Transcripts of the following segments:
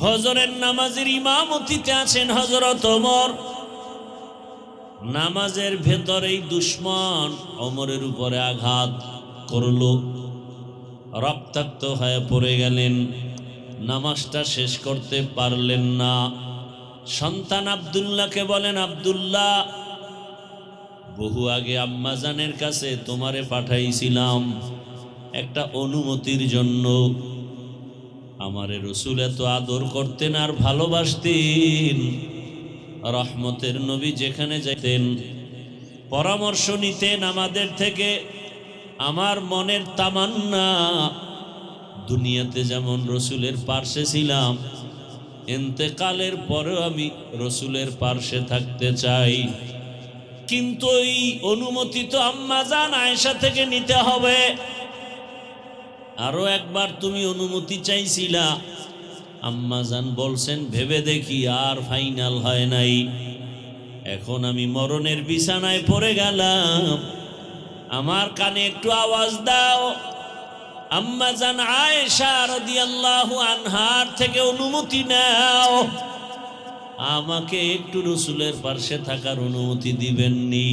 ফজরের নামাজের ইমামতিতে আছেন হযরত ওমর। নামাজের ভেতরেই দুশমন ওমরের উপরে আঘাত করলো, রক্তাক্ত হয়ে পড়ে গেলেন। নামাজটা শেষ করতে পারলেন না। সন্তান আব্দুল্লাহকে বলেন, আব্দুল্লাহ, বহু আগে আম্মাজানের কাছে তোমারে পাঠাইছিলাম একটা অনুমতির জন্য। আমারে রসুল এত আদর করতেন আর ভালোবাসতেন। রহমতের নবী যেখানে যেতেন পরামর্শ নিতেন আমাদের থেকে। আমার মনের তামান্না, দুনিয়াতে যেমন রসুলের পার্শ্বে ছিলাম, ইন্তেকালের পরেও আমি রসুলের পার্শ্বে থাকতে চাই। কিন্তু এই অনুমতি তো আম্মাজান আয়েশা থেকে নিতে হবে। আরো একবার তুমি অনুমতি চাইছিলা, আম্মাজান বলছেন ভেবে দেখি, আর ফাইনাল হয় নাই। এখন আমি মরণের বিছানায় পড়ে গেলাম, আমার কানে একটু আওয়াজ দাও। আম্মাজান আয়েশা রাদিয়াল্লাহু আনহার থেকে অনুমতি নাও, আমাকে একটু রসুলের পার্শ্বে থাকার অনুমতি দিবেননি।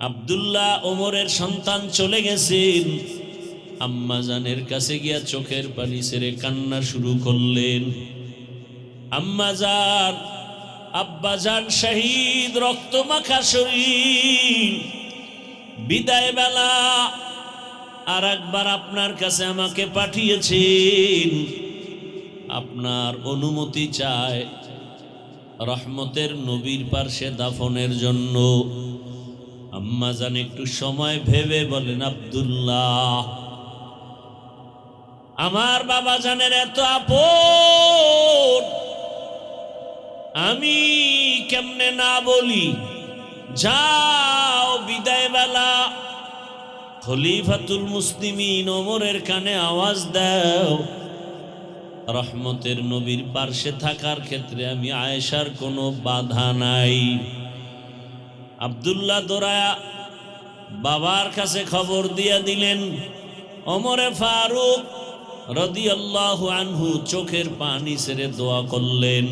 আব্দুল্লাহ ওমরের সন্তান চলে গেছেন। আম্মাজানের কাছে গিয়া চোখের পানি ছেড়ে কান্না শুরু করলেন। আম্মাজান, আব্বাজান শহীদ, রক্তমাখা শরীর, বিদায় বেলা আর একবার আপনার কাছে আমাকে পাঠিয়েছেন। আপনার অনুমতি চায় রহমতের নবীর পার্শ্বে দাফনের জন্য। আম্মাজান একটু সময় ভেবে বলেন, আব্দুল্লাহ, আমার বাবা জানের এত আপন, আমি কেমনে না বলি? যাও, বিদায় বেলা খলিফাতুল মুসলিমিন ওমরের কানে আওয়াজ দাও, রহমতের নবীর পার্শ্বে থাকার ক্ষেত্রে আমি আয়েশার কোনো বাধা নাই। আব্দুল্লাহ দৌড়ায়া বাবার কাছে খবর দিয়া দিলেন। ওমরে ফারুক রাদিয়াল্লাহু আনহু চোখের পানি ছেড়ে দোয়া করলেন।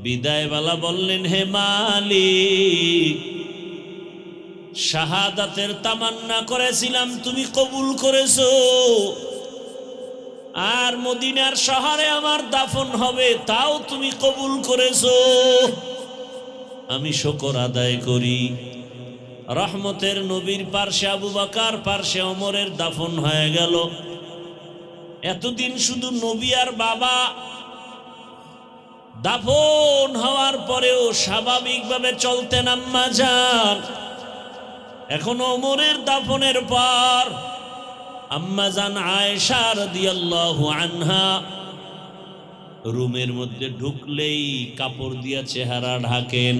বিদায়বেলা বললেন, হে মালিক, শাহাদাতের তামান্না করেছিলাম, তুমি কবুল করেছো। আর মদিনার শহরে আমার দাফন হবে, তাও তুমি কবুল করেছো। আমি শুকর আদায় করি। রহমতের নবীর পার্শ্বে আবু বকর, পার্শ্বে ওমরের দাফন হয়ে গেল। এতদিন শুধু নবী আর বাবা, দাফন হওয়ার পরেও স্বাভাবিকভাবে চলতেন আম্মাজান। এখন ওমরের দাফনের পর আম্মাজান আয়েশা রাদিয়াল্লাহু আনহা রুমের মধ্যে ঢুকলেই কাপড় দিয়া চেহারা ঢাকেন।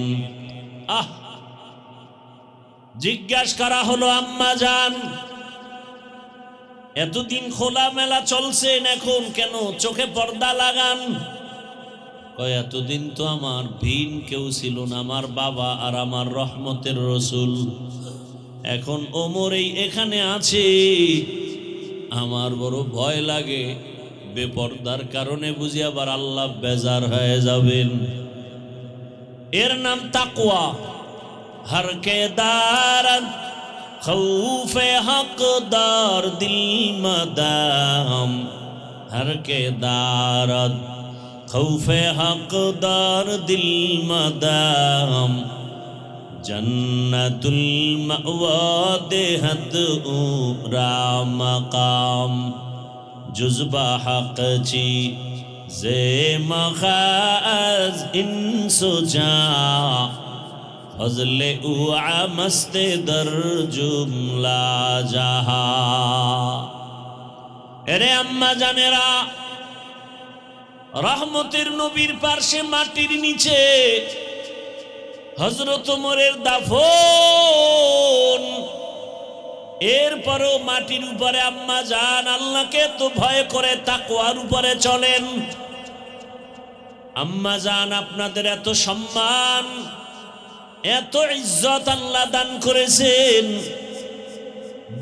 জিজ্ঞাসা করা হলো, আম্মাজান, এতদিন খোলামেলা চলছেন, এখন কেন চোখে পর্দা লাগান? কয়, এতদিন তো আমার ভিন কেউ ছিল না, আমার বাবা আর আমার রহমতের রসুল। এখন ওমরেই এখানে আছে, আমার বড় ভয় লাগে, বেপর্দার কারণে বুঝি আবার আল্লাহ বেজার হয়ে যাবেন। এর নাম তাকওয়া। হর কে দারদ খৌফে হকদার দিল মদাম, হর কে দারদ খৌফে হকদার দিল মদাম, জন্নতুল মাওয়া দেহত উরা মকাম, জুজবা হক চি জে মখাজ ইনসুজা, ফজলে উআ মস্তে দর জুমলা জাহা। এরে আম্মা জানেরা, রহমতের নবীর পার্শ্বে মাটির নিচে হযরত ওমরের দাফন। এরপরও মাটির উপরে আম্মা জান আল্লাহকে তো ভয় করে তাকওয়ার উপরে চলেন। আম্মা জান, আপনাদের এত সম্মান, এত ইজ্জত আল্লাহ দান করেছেন।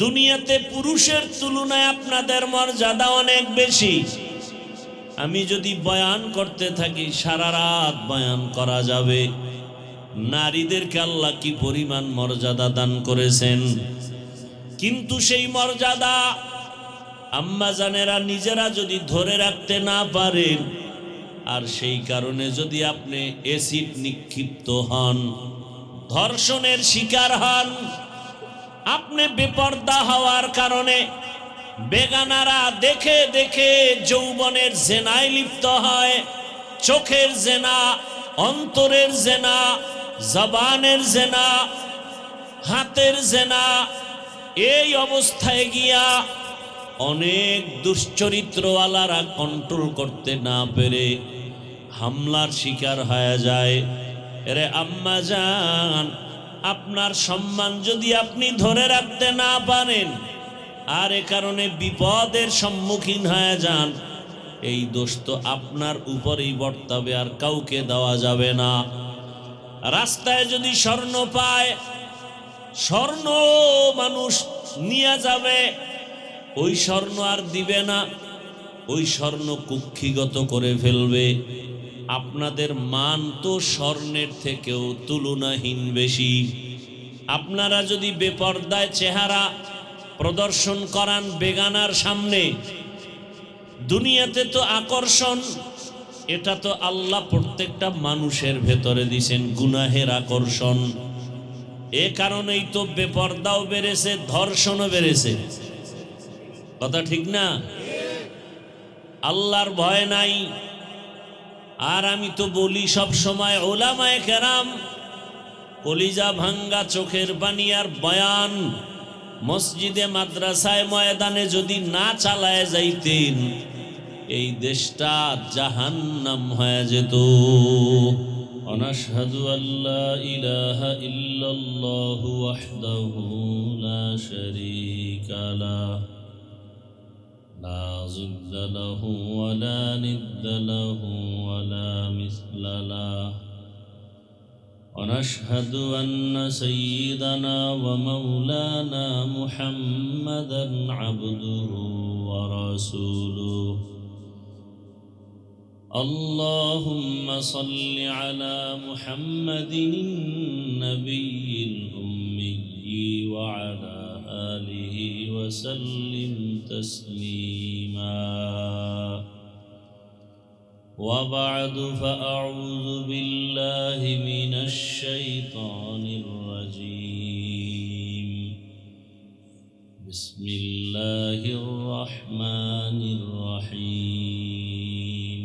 দুনিয়াতে পুরুষের তুলনায় আপনাদের মর্যাদা অনেক বেশি। আমি যদি বয়ান করতে থাকি সারা রাত বয়ান করা যাবে। নারীদেরকে আল্লাহ কি পরিমাণ মর্যাদা দান করেছেন, কিন্তু সেই মর্যাদা আম্মাজানেরা নিজেরা যদি ধরে রাখতে না পারেন, আর সেই কারণে যদি আপনি অ্যাসিড নিক্ষিপ্ত হন, ধর্ষণের শিকার হন, আপনি বেপর্দা হওয়ার কারণে বেগানারা দেখে দেখে যৌবনের জেনায় লিপ্ত হয়, চোখের জেনা, অন্তরের জেনা, জবানের জেনা, হাতের জেনা, এই অবস্থায় গিয়া অনেক দুশ্চরিত্রওয়ালারা কন্ট্রোল করতে না পেরে হামলার শিকার হয়ে যায়। এরে আম্মা জান, আপনার সম্মান যদি আপনি ধরে রাখতে না পারেন আর এ কারণে বিপদের সম্মুখীন হয়ে যান, এই দোষ তো আপনার উপরেই বর্তাবে, আর কাউকে দেওয়া যাবে না। রাস্তায় যদি স্বর্ণ পায়, স্বর্ণ মানুষ নিয়ে যাবে, ওই স্বর্ণ আর দিবে না, ওই স্বর্ণ কুক্ষিগত করে ফেলবে। আপনাদের মান তো স্বর্ণের থেকেও তুলনাহীন বেশি। আপনারা যদি বেপর্দায় চেহারা প্রদর্শন করান বেগানার সামনে, দুনিয়াতে তো আকর্ষণ, এটা তো আল্লাহ প্রত্যেকটা মানুষের ভেতরে দিয়েছেন গুনাহের আকর্ষণ। এ কারণেই তো বেপর্দাও বেড়েছে, ধর্ষণও বেড়েছে। কথা ঠিক না? আল্লাহর ভয় নাই। আর আমি তো বলি সব সময়, ওলামায়ে কেরাম কলিজা ভাঙ্গা চোখের পানি আর বয়ান মসজিদে মাদ্রাসায় ময়দানে যদি না চালায় যাইতেন, এই দেশটা জাহান্নাম হয়ে যেত। অনাশহাদু আল্লা ইলাহা ইল্লাল্লাহু ওয়াহদাহু লা শারীকা লাহু লা যিদ্দা লাহু ওয়া লা নিদ্দা লাহু ওয়া লা মিসলা লাহু। ونشهد أن سيدنا ومولانا محمدا عبده ورسوله. اللهم صل على محمد النبي الأمي وعلى آله وسلم تسليما. وبعد، فأعوذ بالله من الشيطان الرجيم. بسم الله الرحمن الرحيم.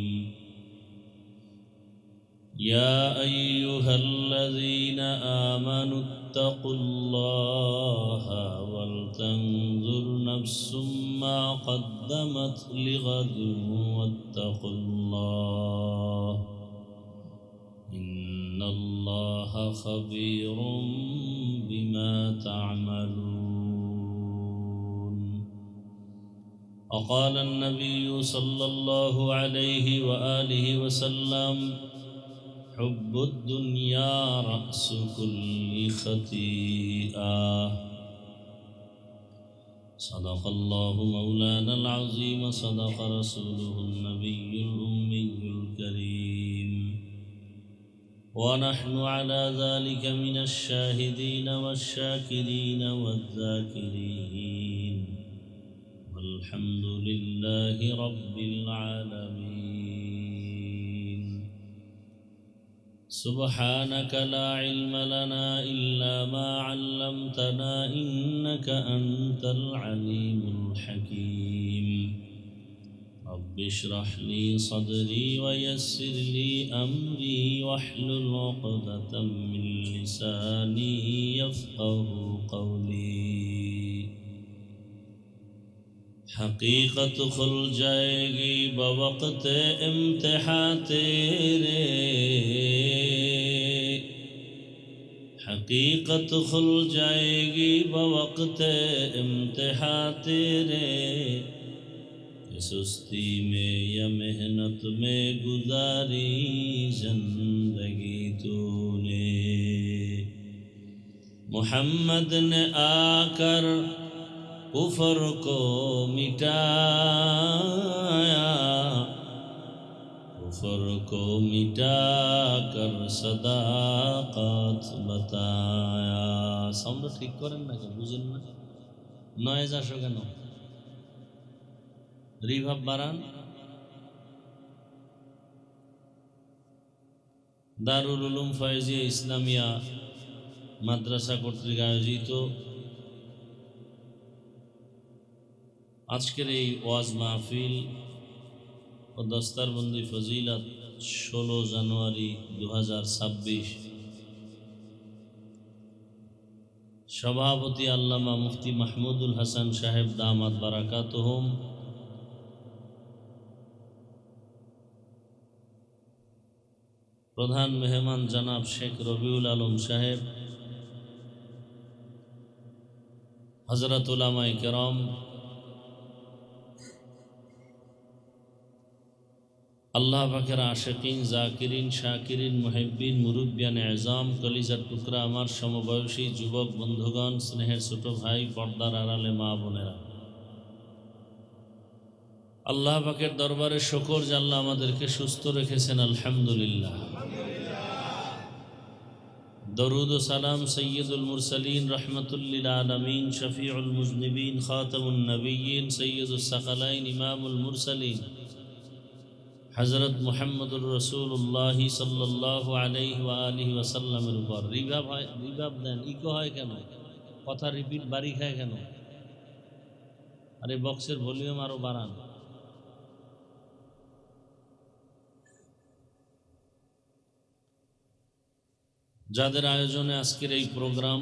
يا أيها الذين آمنوا اتقوا الله ولتنظر نفس ما قدمت لغد واتقوا الله إن الله خبير بما تعملون. وقال النبي صلى الله عليه وآله وسلم: حب الدنيا رأس كل خطيئة. صدق الله مولانا العظيم، صدق رسوله النبي الأمي الكريم، ونحن على ذلك من الشاهدين والشاكرين والذاكرين، والحمد لله رب العالمين. سبحانك لا علم لنا إلا ما علمتنا إنك أنت العليم الحكيم. رب اشرح لي صدري ويسر لي أمري واحلل عقدة من لساني يفقه قولي. حقیقت کھل جائے گی بوقت امتحان تیرے، حقیقت کھل جائے گی بوقت امتحان تیرے. سستی میں یا محنت میں گزاری زندگی تو نے. محمد نے آ کر کفر کو مٹایا، कुफर को मिटा कर सदाकत बताया। साउंड ठीक करें ना, क्या बुझेन ना? नয়েজ আসো কেন? রিভাব বাড়ান। দারুল উলুম ফয়েজিয়া ইসলামিয়া মাদ্রাসা কর্তৃক আয়োজিত আজকের এই ওয়াজ মাহফিল ও দস্তারবন্দি ফজিলাত 16 জানুয়ারি 2026। সভাপতি আল্লামা মুফতি মাহমুদুল হাসান সাহেব দামাত বারাকাতুহুম। প্রধান মেহমান জনাব শেখ রবিউল আলম সাহেব, হযরত উলামায়ে কেরাম, আল্লাহ পাকের আশিকিন, জাকিরিন, শাকিরিন, মুহিব্বিন, মুরব্বিয়ান এজাম, কলিজার টুকরা আমার সমবয়সী যুবক বন্ধুগণ, স্নেহের ছোট ভাই, পর্দার আড়ালে মা বোনেরা, আল্লাহ পাকের দরবারে শুকর যে আল্লাহ আমাদেরকে সুস্থ রেখেছেন, আলহামদুলিল্লাহ। দরুদ ও সালাম সৈয়দুল মুরসালিন, রহমাতুল লিল আলামিন, শফিউল মুজনিবিন, খাতামুন নবিয়্যিন, সৈয়দুস সাকালাইন, ইমামুল মুরসালিন হযরত মুহাম্মদুর রাসূলুল্লাহ সাল্লাল্লাহু আলাইহি ওয়া আলিহি ওয়াসাল্লামের উপর। রিভাব দেন, ইকো হয় কেন? কথা রিপিট বাড়ি খায় কেন? আরে বক্সের ভলিউম আরো বাড়ান। যাদের আয়োজনে আজকের এই প্রোগ্রাম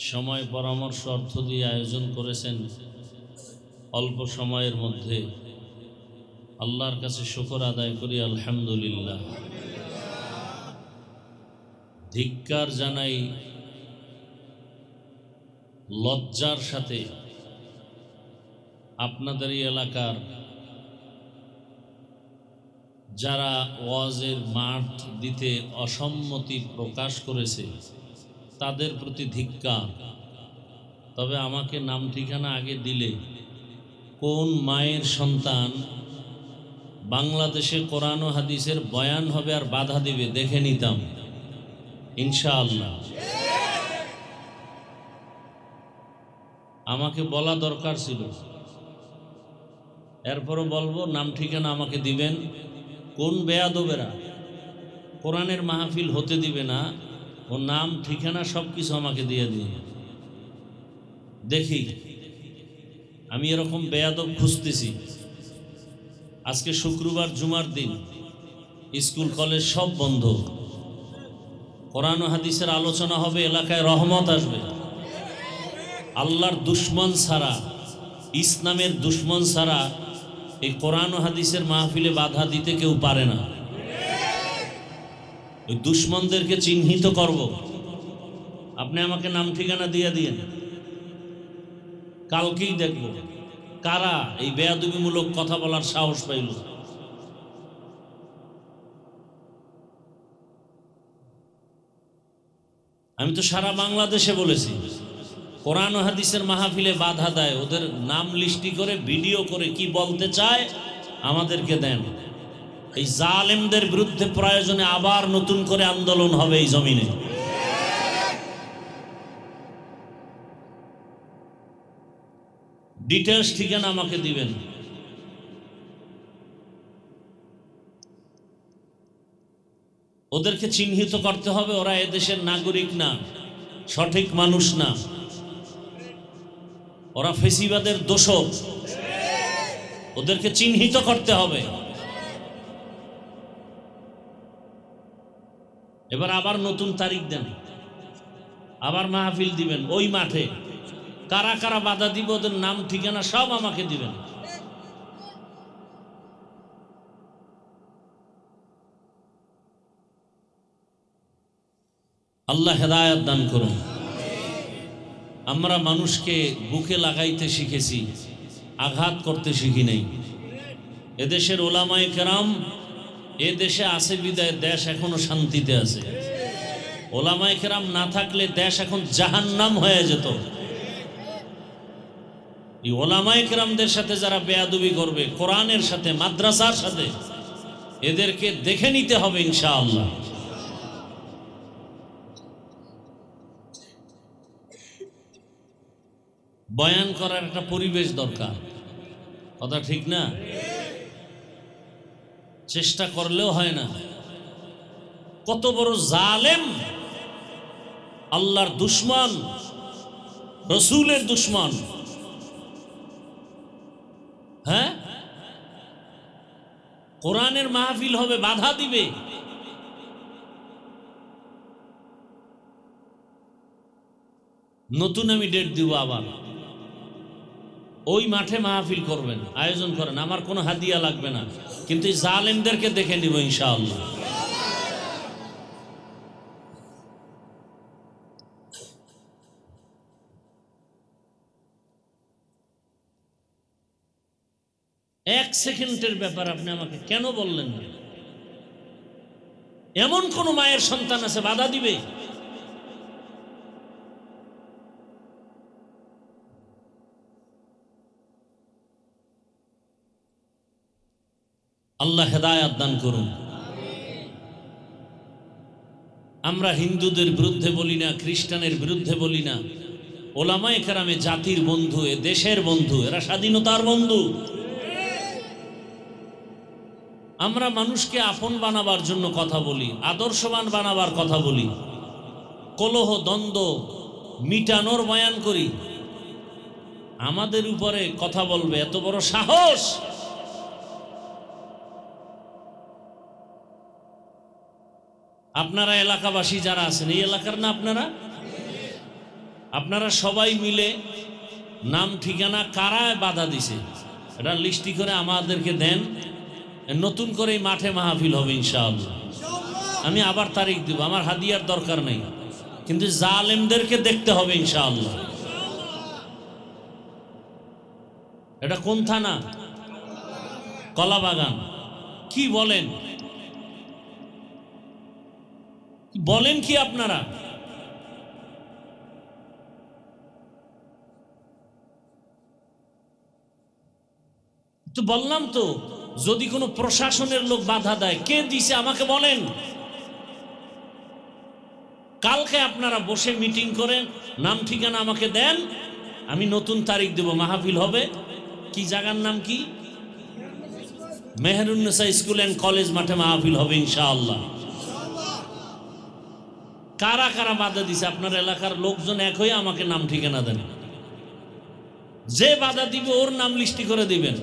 সময় পরামর্শ অর্থ দিয়ে আয়োজন করেছেন, অল্প সময়ের মধ্যে আল্লাহর কাছে শুকর আদায় করি, আলহামদুলিল্লাহ। ধিক্কার জানাই লজ্জার সাথে আপনাদের এই এলাকার যারা ওয়াজের মাঠ দিতে অসম্মতি প্রকাশ করেছে তাদের প্রতি ধিক্কার। তবে আমাকে নাম ঠিকানা আগে দিলে কোন মায়ের সন্তান বাংলাদেশে কোরআন ও হাদিসের বয়ান হবে আর বাধা দিবে দেখে নিতাম ইনশাআল্লাহ। আমাকে বলা দরকার ছিল, এরপরও বলবো, নাম ঠিকানা আমাকে দিবেন। কোন বেয়াদবেরা কোরআনের মাহফিল হতে দিবে না, ও নাম ঠিকানা সব কিছু আমাকে দিয়ে দিন, দেখি আমি এরকম বেয়াদব খুঁজতেছি। আজকে শুক্রবার, জুমার দিন, স্কুল কলেজ সব বন্ধ, কোরআন ও হাদিসের আলোচনা হবে, এলাকায় রহমত আসবে। আল্লাহর দুশ্মন ছাড়া, ইসলামের দুশ্মন ছাড়া এই কোরআন ও হাদিসের মাহফিলে বাধা দিতে কেউ পারে না। ওই দুশ্মনদেরকে চিহ্নিত করব। আপনি আমাকে নাম ঠিকানা দিয়ে দিয়েন, কালকেই দেখব কারা এই বেয়াদবিমূলক কথা বলার সাহস পাইল। আমি তো সারা বাংলাদেশে বলেছি, কোরআন ও হাদিসের মাহফিলে বাধা দেয় ওদের নাম লিস্টি করে ভিডিও করে কি বলতে চায় আমাদেরকে দেন। এই জালেমদের বিরুদ্ধে প্রয়োজনে আবার নতুন করে আন্দোলন হবে এই জমিনে। ডিটেলস ঠিকানা আমাকে দিবেন। ওদেরকে চিহ্নিত করতে হবে, ওরা এদেশের নাগরিক না, সঠিক মানুষ না, ওরা ফেসিবাদের দোষর। ওদেরকে চিহ্নিত করতে হবে। এবার আবার নতুন তারিখ দেন, আবার মাহফিল দিবেন ওই মাঠে। কারা কারা বাধা দিব ওদের নাম ঠিকানা সব আমাকে দিবেন। আল্লাহ হেদায়েত দান করুন। আমরা মানুষকে বুকে লাগাইতে শিখেছি, আঘাত করতে শিখি নাই। এদেশের ওলামায়ে কেরাম এ দেশে আছে বিদায় দেশ এখনো শান্তিতে আছে। ওলামায়ে কেরাম না থাকলে দেশ এখন জাহান্নাম হয়ে যেত। এই ওলামায়ে কেরামদের সাথে যারা বেয়াদবি করবে, কোরআনের সাথে, মাদ্রাসার সাথে, এদেরকে দেখে নিতে হবে ইনশাআল্লাহ। বয়ান করার একটা পরিবেশ দরকার, কথা ঠিক না? চেষ্টা করলেও হয় না। কত বড় জালেম, আল্লাহর দুশ্মন, রসুলের দুশ্মন। হ্যাঁ, কোরআনের মাহফিল হবে, বাধা দিবে। নতুন আমি ডেট দিব, আবার ওই মাঠে মাহফিল করবেন, আয়োজন করেন, আমার কোনো হাদিয়া লাগবে না, কিন্তু এই জালেমদেরকে দেখে নিব ইনশাআল্লাহ। এক সেকেন্ডের ব্যাপার আপনি আমাকে কেন বললেন না? এমন কোন মায়ের সন্তান আছে বাধা দিবে? আল্লাহ হেদায়েত দান করুন। আমরা হিন্দুদের বিরুদ্ধে বলি না, খ্রিস্টানের বিরুদ্ধে বলি না। ওলামায়ে কেরামে জাতির বন্ধু, এ দেশের বন্ধু, এরা স্বাধীনতার বন্ধু। আমরা মানুষকে আপন বানাবার জন্য কথা বলি, আদর্শবান বানাবার কথা বলি, কলহ দ্বন্দ্ব মিটানোর বয়ান করি। আমাদের উপরে কথা বলবে এত বড় সাহস! আপনারা এলাকাবাসী যারা আছেন, এই এলাকার না আপনারা সবাই মিলে নাম ঠিকানা কারা বাধা দিছে এটা লিস্টি করে আমাদেরকে দেন। নতুন করে এই মাঠে মাহফিল হবে ইনশাআল্লাহ। আমি আবার তারিখ দিব, আমার হাদিয়ার দরকার নেই, কিন্তু জালেমদেরকে দেখতে হবে ইনশাআল্লাহ। এটা কোন থানা? কলাবাগান। কি বলেন, বলেন কি আপনারা? তো বললাম তো, যদি কোনো প্রশাসনের লোক বাধা দেয়, কে দিছে আমাকে বলেন। কালকে আপনারা বসে মিটিং করেন, নাম ঠিকানা আমাকে দেন, আমি নতুন তারিখ দেব, মাহফিল হবে। কি জায়গার নাম কি? মেহেরুন্নেসা স্কুল অ্যান্ড কলেজ মাঠে মাহফিল হবে ইনশাআল্লাহ। কারা কারা বাধা দিছে আপনার এলাকার লোকজন এক হয়ে আমাকে নাম ঠিকানা দেন। যে বাধা দিবে ওর নাম লিস্টি করে দিবেন।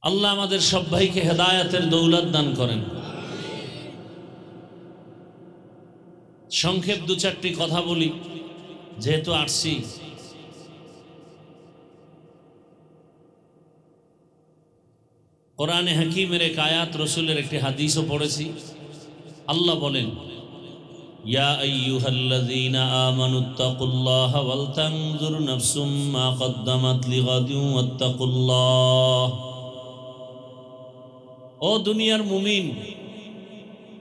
আল্লাহ আমাদের সব ভাইকে হেদায়েতের দৌলত দান করেন। সংক্ষেপ দু চারটি কথা বলি, যেহেতু আসছি। কোরআনে হাকিমের এক আয়াত, রসুলের একটি হাদিসও পড়েছি। আল্লাহ বলেন, ইয়া আইয়ুহাল্লাযীনা আমানুত্তাকুল্লাহা ওয়াল তানজুর নাফসুম মা কদ্দামাত লিগাদিন ওয়াত্তাকুল্লাহ। ও দুনিয়ার মুমিন,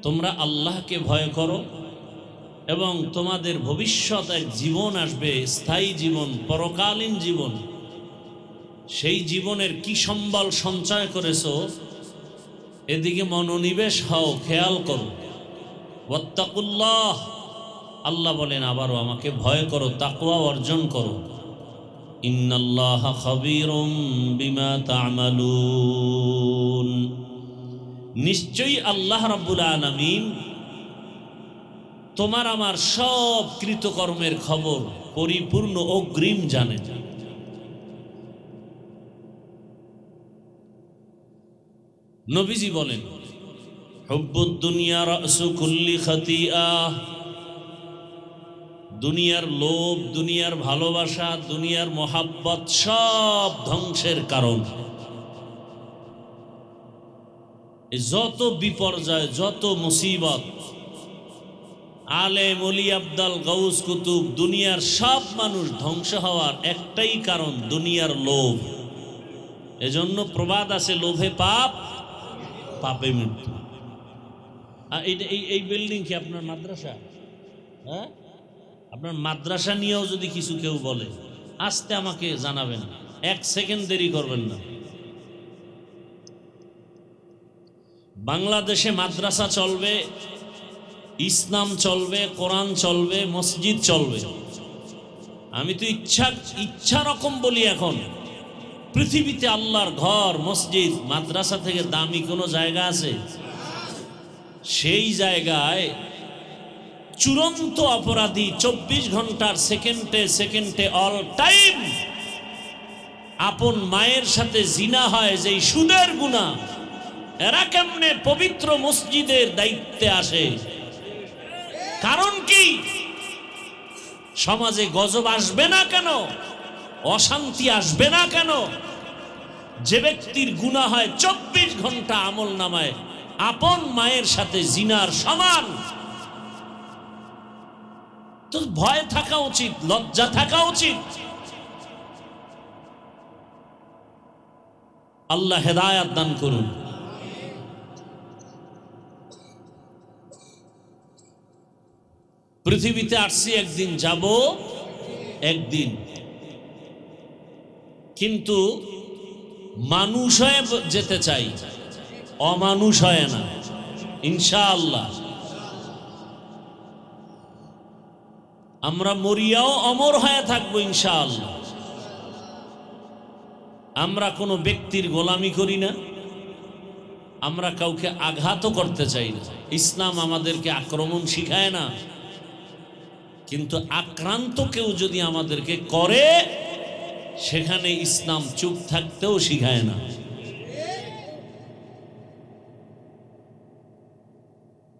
তোমরা আল্লাহকে ভয় করো এবং তোমাদের ভবিষ্যৎ এক জীবন আসবে, স্থায়ী জীবন, পরকালীন জীবন। সেই জীবনের কি সম্বল সঞ্চয় করেছো এদিকে মনোনিবেশ হও, খেয়াল করো। ওয়াত্তাকুল্লাহ, আল্লাহ বলেন আবারও আমাকে ভয় করো, তাকওয়া অর্জন করো। ইন্নাল্লাহা খাবীরুম বিমা তা'মালুন, নিশ্চয়ই আল্লাহ রাব্বুল আলামিন তোমার আমার সব কৃতকর্মের খবর পরিপূর্ণ অগ্রিম জানেন। নবীজি বলেন, হুব্বুদ দুনিয়া রাসু কুল্লি খাতিআহ, দুনিয়ার লোভ, দুনিয়ার ভালোবাসা, দুনিয়ার মোহাব্বত সব ধ্বংসের কারণ। যত বিপর্যয়, যত মুসিবত, আলেম, ওলি, আবদাল, গাউস, কুতুব, দুনিয়ার সব মানুষ ধ্বংস হওয়ার একটাই কারণ, দুনিয়ার লোভ। এজন্য প্রবাদ আছে, লোভে পাপ, পাপে মৃত্যু। এই বিল্ডিং কি আপনার মাদ্রাসা? হ্যাঁ, আপনার মাদ্রাসা নিয়েও যদি কিছু কেউ বলে আস্তে আমাকে জানাবেন, 1 সেকেন্ড দেরি করবেন না। বাংলাদেশে মাদ্রাসা চলবে, ইসলাম চলবে, কোরআন চলবে, মসজিদ চলবে। আমি তো ইচ্ছা রকম বলি, এখন পৃথিবীতে আল্লাহর ঘর, মসজিদ, মাদ্রাসা থেকে দামি কোনো জায়গা আছে? সেই জায়গায় চূড়ান্ত অপরাধী 24 ঘন্টার সেকেন্ডে সেকেন্ডে অল টাইম আপন মায়ের সাথে জিনা হয়, যেই সুদের গুনাহ, এরা কেমনে পবিত্র মসজিদের দায়িত্বে আসে? কারণ কি? সমাজে গজব আসবে না কেন? অশান্তি আসবে না কেন? যে ব্যক্তির গুনাহ হয় 24 ঘন্টা আমল নামায় আপন মায়ের সাথে জিনার সমান, তো ভয় থাকা উচিত, লজ্জা থাকা উচিত। আল্লাহ হেদায়েত দান করুন। পৃথিবীতে আসছি একদিন, যাব একদিন, কিন্তু মানুষ হয়ে যেতে চাই, অমানুষ হয় না, ইনশাআল্লাহ। আমরা মরিয়াও অমর হয়ে থাকবো ইনশাআল্লাহ। আমরা কোনো ব্যক্তির গোলামি করি না, আমরা কাউকে আঘাতও করতে চাই না। ইসলাম আমাদেরকে আক্রমণ শিখায় না, কিন্তু আক্রান্ত কেউ যদি আমাদেরকে করে, সেখানে ইসলাম চুপ থাকতেও শিখায় না।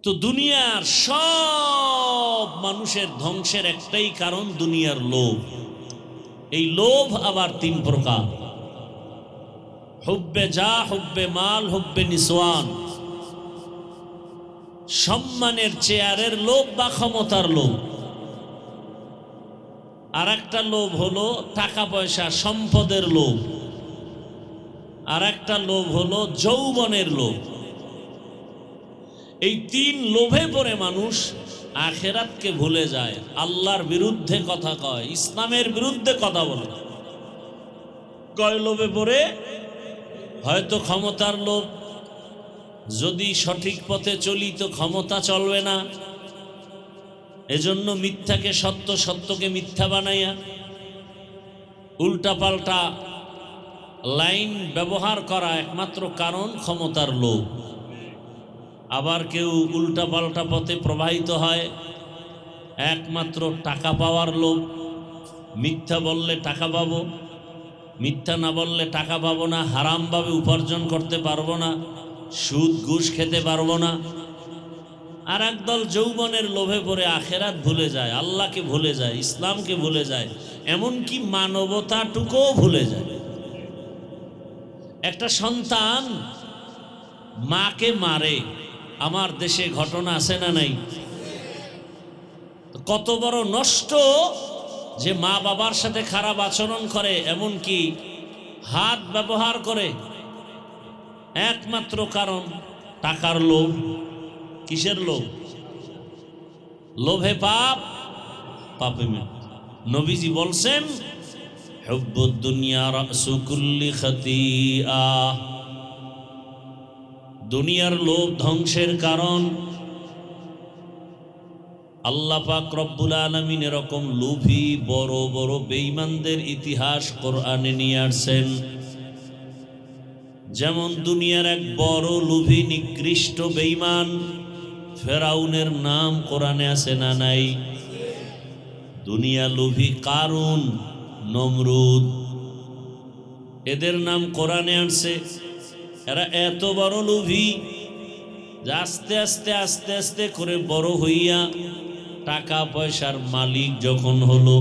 তো দুনিয়ার সব মানুষের ধ্বংসের একটাই কারণ, দুনিয়ার লোভ। এই লোভ আবার 3 প্রকার: হুব্বে যা, হুব্বে মাল, হুব্বে নিসওয়ান। সম্মানের চেয়ারের লোভ বা ক্ষমতার লোভ। আর একটা লোভ হলো টাকা পয়সা সম্পদের লোভ। আর একটা লোভ হলো যৌবনের লোভ। এই 3 লোভে পড়ে মানুষ আখিরাতকে ভুলে যায়, আল্লাহর বিরুদ্ধে কথা কয়, ইসলামের বিরুদ্ধে কথা বলে। কয় লোভে পড়ে? হয়তো ক্ষমতার লোভ, যদি সঠিক পথে চলি তো ক্ষমতা চলবে না, এজন্য মিথ্যাকে সত্য, সত্যকে মিথ্যা বানাইয়া উল্টাপাল্টা লাইন ব্যবহার করা একমাত্র কারণ ক্ষমতার লোভ। আবার কেউ উল্টাপাল্টা পথে প্রবাহিত হয় একমাত্র টাকা পাওয়ার লোভ। মিথ্যা বললে টাকা পাবো, মিথ্যা না বললে টাকা পাবো না, হারামভাবে উপার্জন করতে পারবো না, সুদ ঘুষ খেতে পারবো না। আর একদল যৌবনের লোভে পড়ে আখেরাত ভুলে যায়, আল্লাহকে ভুলে যায়, ইসলামকে ভুলে যায়, এমনকি মানবতাটুকুও ভুলে যায়। একটা সন্তান মাকে মারে, আমার দেশে ঘটনা আছে না নাই? কত বড় নষ্ট যে মা বাবার সাথে খারাপ আচরণ করে, এমনকি হাত ব্যবহার করে, একমাত্র কারণ টাকার লোভ। কিসের লোভ? লোভে পাপ, পাপে মৃত্যু। নবীজি বলছেন, হুব্বুদ দুনিয়া রাসু কুল্লি খাতিআ। দুনিয়ার লোভ ধ্বংসের কারণ। আল্লাহ পাক রব্বুল আলামিন এরকম লোভী বড় বড় বেঈমানদের ইতিহাস কোরআনে নিয়ে আসছেন। যেমন দুনিয়ার এক বড় লোভী নিকৃষ্ট বেঈমান ফেরাউনের নাম কোরআনে আছে না নাই? দুনিয়া লোভী কারুন, নমরুদ, এদের নাম কোরআনে আসছে। এরা এত বড় লোভী যে আস্তে আস্তে আস্তে আস্তে করে বড় হইয়া টাকা পয়সার মালিক যখন হলো,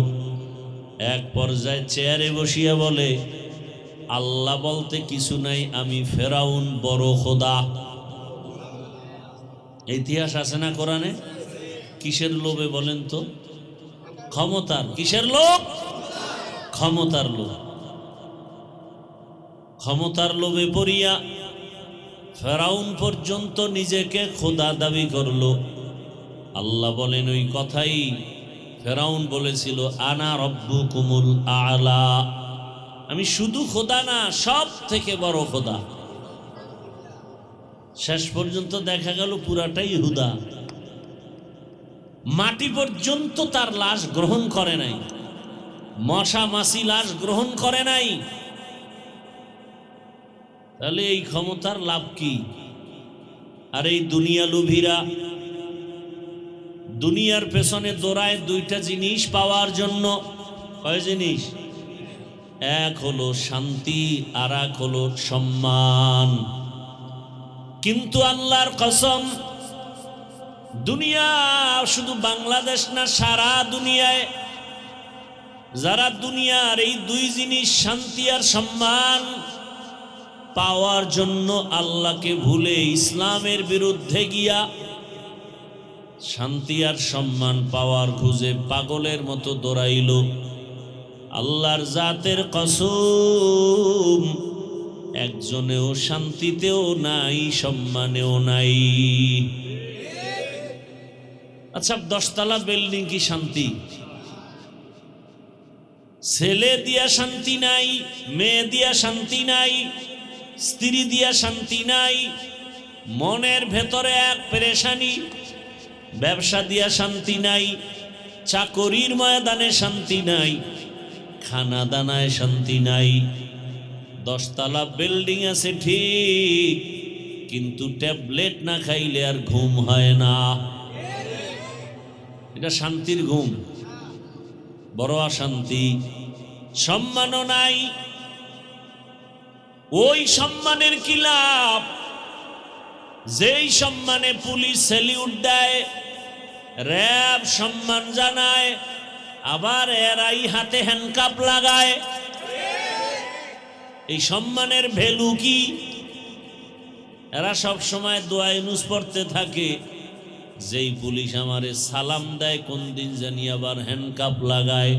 এক পর্যায়ে চেয়ারে বসিয়া বলে, আল্লাহ বলতে কিছু নাই, আমি ফেরাউন বড় খোদা। ইতিহাস আছে না কোরআনে? কিসের লোভে বলেন তো? ক্ষমতার। কিসের লোভ? ক্ষমতার লোভ। ক্ষমতার লোভে পড়িয়া ফেরাউন পর্যন্ত নিজেকে খোদা দাবি করলো। আল্লাহ বলেন ওই কথাই ফেরাউন বলেছিল, আনা রব্বুকুমুল আলা, আমি শুধু খোদা না, সব থেকে বড় খোদা। শেষ পর্যন্ত দেখা গেল পুরাটাই হুদা। মাটি পর্যন্ত তার লাশ গ্রহণ করে নাই, মশা মাছি লাশ গ্রহণ করে নাই। তাহলে এই ক্ষমতার লাভ কি? আর এই দুনিয়া লোভীরা দুনিয়ার পেছনে দৌড়ায় দুইটা জিনিস পাওয়ার জন্য। কয় জিনিস? এক হলো শান্তি, আর এক হলো সম্মান। কিন্তু আল্লাহর কসম, দুনিয়া শুধু বাংলাদেশ না, সারা দুনিয়ায় যারা দুনিয়ার এই দুই জিনিস শান্তি আর সম্মান পাওয়ার জন্য আল্লাহকে ভুলে ইসলামের বিরুদ্ধে গিয়া শান্তি আর সম্মান পাওয়ার খুঁজে পাগলের মতো দৌড়াইল, আল্লাহর জাতের কসম একজনেও শান্তিতেও নাই, সম্মানেও নাই। আচ্ছা, 10 তলা বিল্ডিং কি শান্তি? ছেলে দিয়া শান্তি নাই, মেয়ে দিয়া শান্তি নাই, স্ত্রী দিয়া শান্তি নাই, মনের ভেতরে এক পেরেশানি। ব্যবসা দিয়া শান্তি নাই, চাকরির ময়দানে শান্তি নাই, খানা দানায় শান্তি নাই। 10 তলা বিল্ডিং আছে ঠিক, কিন্তু ট্যাবলেট না খাইলে আর ঘুম হয় না। এটা শান্তির ঘুম, বড় অশান্তি। সম্মানও নাই। ওই সম্মানের কি লাভ যেই সম্মানে পুলিশ স্যালিউট দেয়, র্যাব সম্মান জানায়, আবার এরাই হাতে হ্যান্ডকাপ লাগায়? এই সম্মানের ভ্যালু কি? এরা সব সময় দোয়া ইউনুস পড়তে থাকে, যেই পুলিশ আমারে সালাম দেয় কোন দিন জানি আবার হ্যান্ডকাপ লাগায়।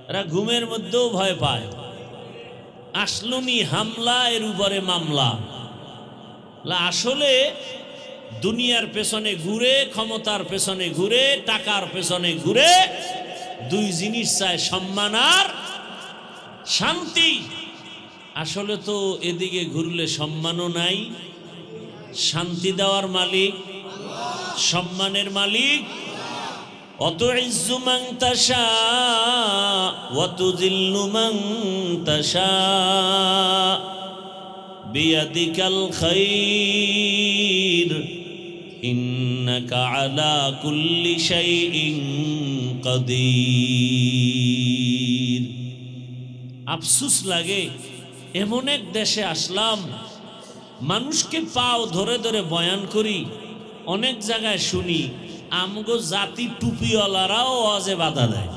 এরা ঘুমের মধ্যেও ভয় পায়। আসলুনি হামলা, এর উপরে মামলা। আসলে দুনিয়ার পেছনে ঘুরে, ক্ষমতার পেছনে ঘুরে, টাকার পেছনে ঘুরে দুই জিনিস চায়, সম্মান আর শান্তি। আসলে তো এদিকে ঘুরলে সম্মানও নাই, শান্তি দেওয়ার মালিক, সম্মানের মালিক। অতুইজ্জু মান তাশা ওয়া তুযিল্লু মান তাশা বিয়াদিকাল খায়র ইন্নাকা আলা কুল্লি শাইইন কাদির। আফসোস লাগে, এমন এক দেশে আসলাম, মানুষকে পাও ধরে ধরে বয়ান করি, অনেক জায়গায় শুনি আমগো জাতি টুপিওয়ালারাও ওয়াজে বাধা দেয়।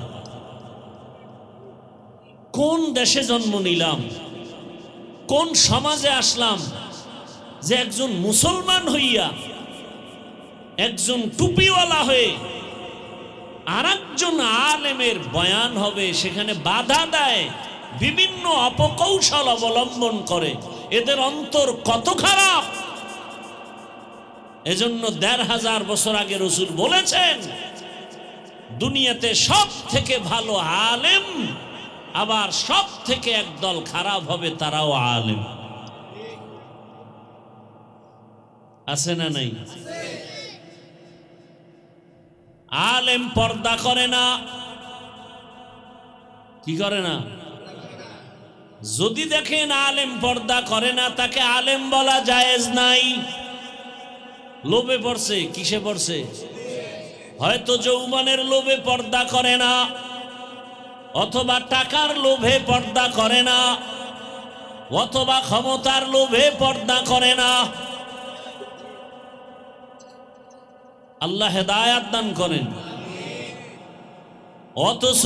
কোন দেশে জন্ম নিলাম, কোন সমাজে আসলাম যে একজন মুসলমান হইয়া, একজন টুপিওয়ালা হয়ে আর একজন আলেমের বয়ান হবে, সেখানে বাধা দেয়, বিভিন্ন অপকৌশল অবলম্বন করে। এদের অন্তর কত খারাপ! এজন্য ১৫০০ বছর আগে রাসূল বলেছেন, দুনিয়াতে সব থেকে ভালো আলেম, আবার সব থেকে একদল খারাপ হবে, তারাও আলেম। আছে না নাই? আলেম পর্দা করে না। কি করে না? যদি দেখেন আলেম পর্দা করে না, তাকে আলেম বলা জায়েজ নাই। লোভে পড়ছে। কিসে পড়ছে? হয়তো যৌবনের লোভে পর্দা করে না, অথবা টাকার লোভে পর্দা করে না, অথবা ক্ষমতার লোভে পর্দা করে না। আল্লাহ হেদায়াত দান করেন। অথচ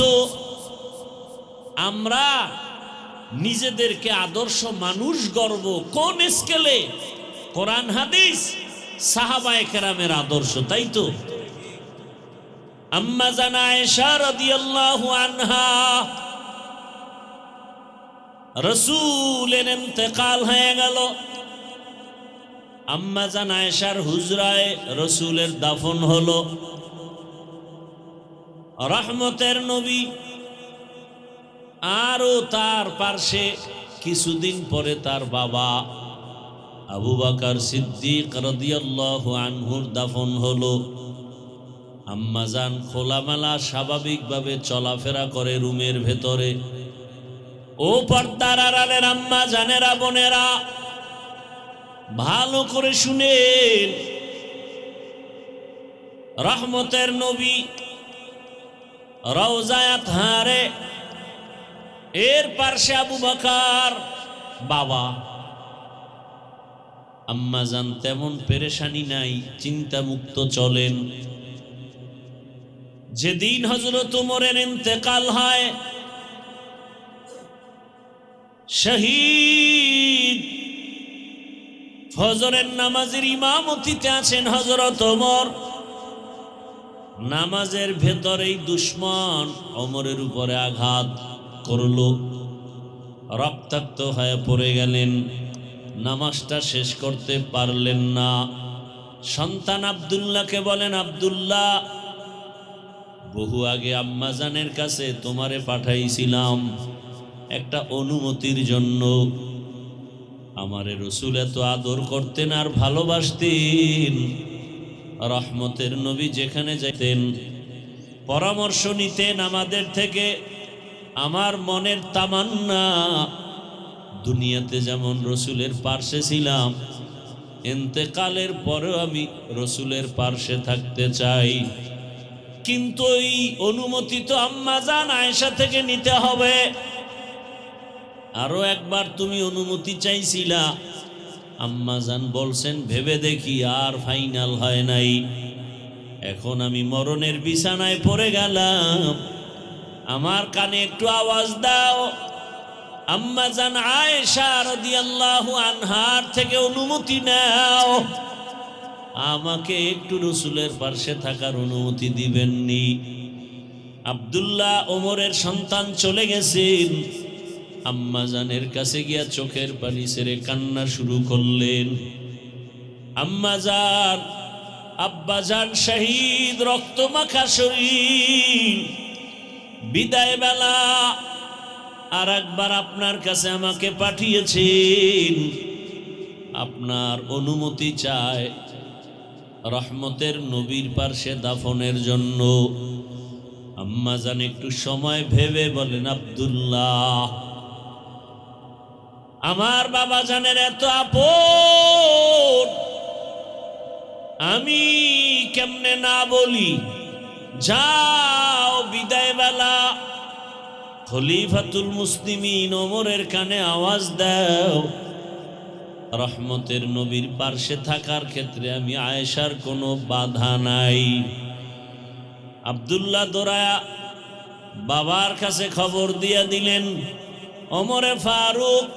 আমরা নিজেদেরকে আদর্শ মানুষ গর্ব কোন স্কেলে? কোরআন হাদিস, সাহাবায়ে কেরামের আদর্শ, তাই তো? আম্মা জান আয়েশা রাদিয়াল্লাহু আনহা, রাসূলের ইন্তেকাল হয়ে গেল, আম্মা জান আয়েশার হুজরায় রসুলের দাফন হলো। রহমতের নবী আরও তার পার্শ্বে কিছুদিন পরে তার বাবা আবু বকর সিদ্দিক রাদিয়াল্লাহু আনহুর দাফন হলো। আম্মাজান খোলামেলা স্বাভাবিকভাবে চলাফেরা করে রুমের ভেতরে। ও পর্দার আড়ালের আম্মা জানেরা, বোনেরা, ভালো করে শুনেন। রহমতের নবী রওজায়ে আতহারে, এর পার্শ্বে আবু বকর বাবা। আম্মাজান তেমন পেরেশানি নাই, চিন্তা মুক্ত চলেন। যেদিন হযরত ওমরের ইন্তেকাল হয়, শহীদ ফজরের নামাজের ইমামতিতে আছেন হযরত ওমর। নামাজের ভেতরেই দুশমন ওমরের উপরে আঘাত করলো, রক্তাক্ত হয়ে পড়ে গেলেন। নামাজটা শেষ করতে পারলেন না। সন্তান আব্দুল্লাহকে বলেন, আব্দুল্লাহ, বহু আগে আম্মাজানের কাছে তোমারে পাঠাইছিলাম একটা অনুমতির জন্য। আমারে রসুল এত আদর করতেন আর ভালোবাসতেন। রহমতের নবী যেখানে যাইতেন পরামর্শ নিতেন আমাদের থেকে। আমার মনের তামান্না, দুনিয়াতে যেমন রসুলের পার্শ্বে ছিলাম, ইন্তেকালের পরেও আমি রসুলের পার্শ্বে থাকতে চাই। কিন্তু এই অনুমতি তো আম্মাজান আয়েশা থেকে নিতে হবে। আরো একবার তুমি অনুমতি চাইছিলা, আম্মাজান বলছেন ভেবে দেখি, আর ফাইনাল হয় নাই। এখন আমি মরণের বিছানায় পড়ে গেলাম, আমার কানে একটু আওয়াজ দাও। আম্মাজান আয়েশা রাদিয়াল্লাহু আনহার থেকে অনুমতি নাও, আমাকে একটু রসুলের পার্শ্বে থাকার অনুমতি দিবেননি। আব্দুল্লাহ ওমরের সন্তান চলে গেছেন। আম্মাজানের কাছে গিয়া চোখের পানি ছেড়ে কান্না শুরু করলেন। আম্মাজান, আব্বাজান শহীদ, রক্তমাখা শরীর, বিদায় বেলা আর একবার আপনার কাছে আমাকে পাঠিয়েছেন। আপনার অনুমতি চায় রহমতের নবীর পার্শ্বে দাফনের জন্য। আম্মাজান একটু সময় ভেবে বলেন, আব্দুল্লাহ, আমার বাবা জানের এত আপন, আমি কেমনে না বলি? যাও, বিদায় বেলা খলিফাতুল মুসলিমিন ওমরের কানে আওয়াজ দাও, রহমতের নবীর পার্শ্বে থাকার ক্ষেত্রে আমি আয়েশার কোনো বাধা নাই। আব্দুল্লাহ দৌড়ায়া বাবার কাছে খবর দিয়া দিলেন। ওমরে ফারুক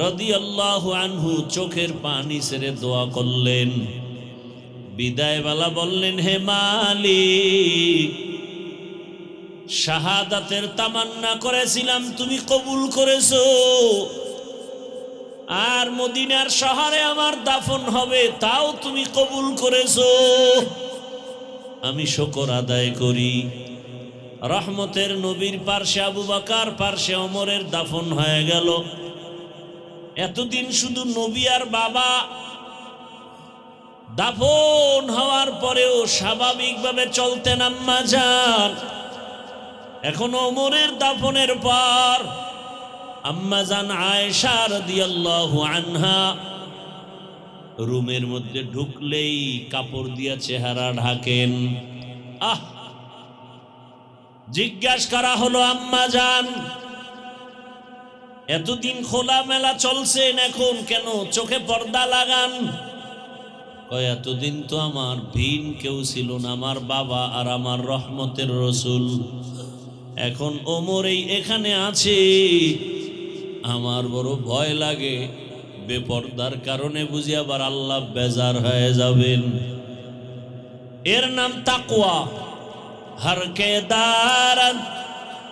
রাদিয়াল্লাহু আনহু চোখের পানি ছেড়ে দোয়া করলেন। বিদায়বেলা বললেন, হে মালিক, শাহাদাতের তামান্না করেছিলাম, তুমি কবুল করেছো। আর মদিনার শহরে আমার দাফন হবে, তাও তুমি কবুল করেছো। আমি শুকর আদায় করি। রহমতের নবীর পার্শ্বে আবু বকর, পার্শ্বে ওমরের দাফন হয়ে গেল। এতদিন শুধু নবী আর বাবা। দাফন হওয়ার পরেও স্বাভাবিকভাবে চলতেন আম্মাজান। এখন ওমরের দাফনের পর আম্মাজান আয়েশা রাদিয়াল্লাহু আনহা রুমের মধ্যে ঢুকলেই কাপড় দিয়া চেহারা ঢাকেন। জিজ্ঞাসা করা হলো, আম্মাজান, এতদিন খোলামেলা চলছেন, এখন কেন চোখে পর্দা লাগান? কয়, এতদিন তো আমার ভিন কেউ ছিল না, আমার বাবা আর আমার রহমতের রসুল। এখন ওমরেই এখানে আছে, আমার বড় ভয় লাগে, বেপর্দার কারণে বুঝি আবার আল্লাহ বেজার হয়ে যাবেন। এর নাম তাকওয়া। हर के दारद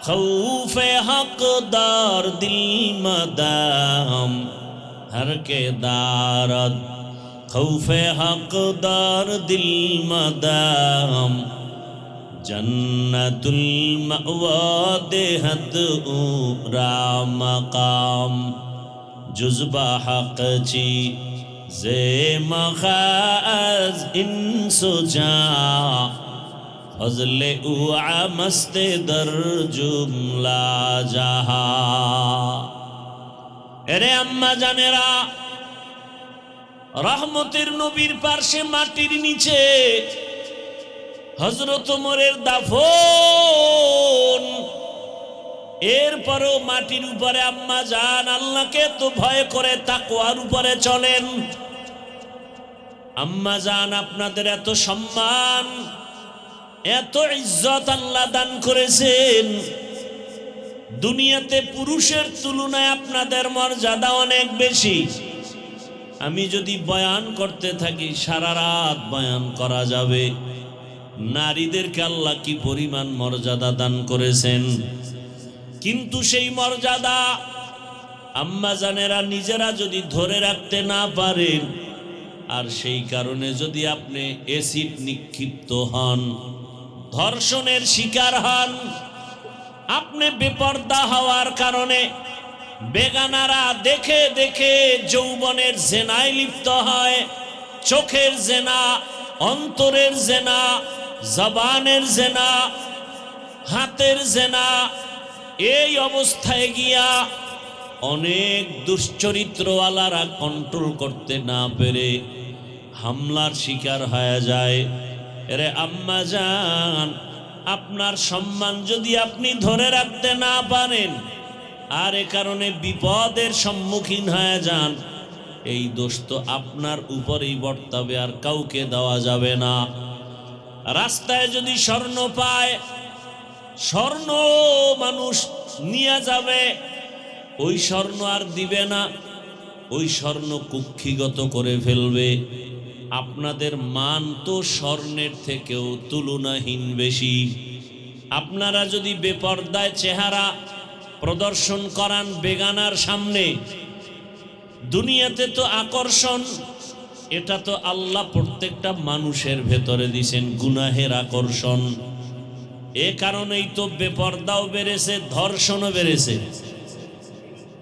खौफे हकदार दिल मदाम, हर के दारद खौफे हकदार दिल मदाम जन्नतुल मअवा देहत ऊरा मकाम जुज़बा हक ची जे मखाज इंसुजा फजले उआ मस्ते दर जुमला जहा। एरे अम्मा जानेरा रहमतेर नबीर पार्श्वे माटिर नीचे हजरत उमरेर दाफन, एरपरও माटिर उपरे अम्मा जान आल्लाहके तो भय करे ताकওয়ার উপরে চলেন। अम्मा जान আপনাদের এত সম্মান এত ইজ্জত আল্লাহ দান করেছেন, দুনিয়াতে পুরুষের তুলনায় আপনাদের মর্যাদা অনেক বেশি। আমি যদি বয়ান করতে থাকি সারা রাত বয়ান করা যাবে। নারীদেরকে আল্লাহ কি পরিমাণ মর্যাদা দান করেছেন, কিন্তু সেই মর্যাদা আম্মা জানেরা নিজেরা যদি ধরে রাখতে না পারেন, আর সেই কারণে যদি আপনি অ্যাসিড নিক্ষিপ্ত হন, ধর্ষণের শিকার হন, আপনি বেপর্দা হওয়ার কারণে বেগানারা দেখে দেখে যৌবনের জেনায় লিপ্ত হয়, চোখের জেনা, অন্তরের জেনা, জবানের জেনা, হাতের জেনা, এই অবস্থায় গিয়া অনেক দুশ্চরিত্রওয়ালারা কন্ট্রোল করতে না পেরে হামলার শিকার হয়ে যায়। এরে আম্মা জান, আপনার সম্মান যদি আপনি ধরে রাখতে না পারেন আর এ কারণে বিপদের সম্মুখীন হয়ে যান, এই দোষ তো আপনার উপরেই বর্তাবে, আর কাউকে দেওয়া যাবে না। রাস্তায় যদি স্বর্ণ পায়, স্বর্ণ মানুষ নিয়ে যাবে, ওই স্বর্ণ আর দিবে না, ওই স্বর্ণ কুক্ষিগত করে ফেলবে। আপনাদের মান তো স্বর্ণের থেকেও তুলনাহীন বেশি। আপনারা যদি বেপর্দায় চেহারা প্রদর্শন করান বেগানার সামনে, দুনিয়াতে তো আকর্ষণ, এটা তো আল্লাহ প্রত্যেকটা মানুষের ভেতরে দিয়েছেন গুনাহের আকর্ষণ। এ কারণেই তো বেপর্দাও বেড়েছে, ধর্ষণও বেড়েছে।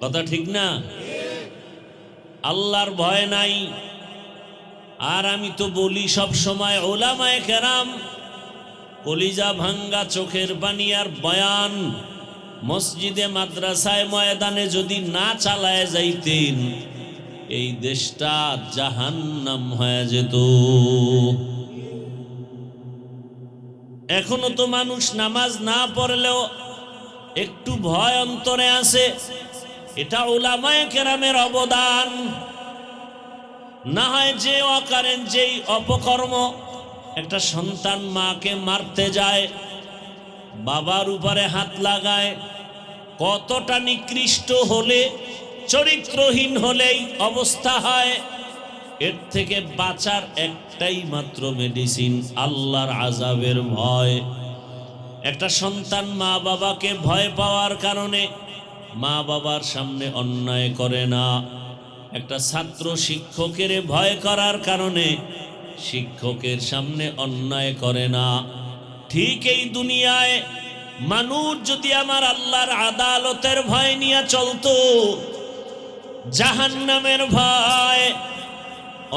কথা ঠিক না? আল্লাহর ভয় নাই। আর আমি তো বলি সব সময়, ওলামায়ে কেরাম কলিজা ভাঙ্গা চোখের পানি আর বয়ান মসজিদে মাদ্রাসায় ময়দানে যদি না চালায় যাইতেন, এই দেশটা জাহান্নাম হয়ে যেত। এখনো তো মানুষ নামাজ না পড়লেও একটু ভয় অন্তরে আছে, এটা উলামায়ে কেরামের অবদান। না হয় যে অকারেন যেই অপকর্ম, একটা সন্তান মাকে মারতে যায়, বাবার উপরে হাত লাগায়, কতটা নিকৃষ্ট হলে, চরিত্রহীন হলেই অবস্থা হয়। এর থেকে বাঁচার একটাই মাত্র মেডিসিন, আল্লাহর আযাবের ভয়। একটা সন্তান মা বাবাকে ভয় পাওয়ার কারণে মা বাবার সামনে অন্যায় করে না। একটা ছাত্র শিক্ষকের ভয় করার কারণে শিক্ষকের সামনে অন্যায় করে না। ঠিক এই দুনিয়ায় মানুষ যদি আমার আল্লাহর আদালতের ভয় নিয়ে চলতো, জাহান্নামের ভয়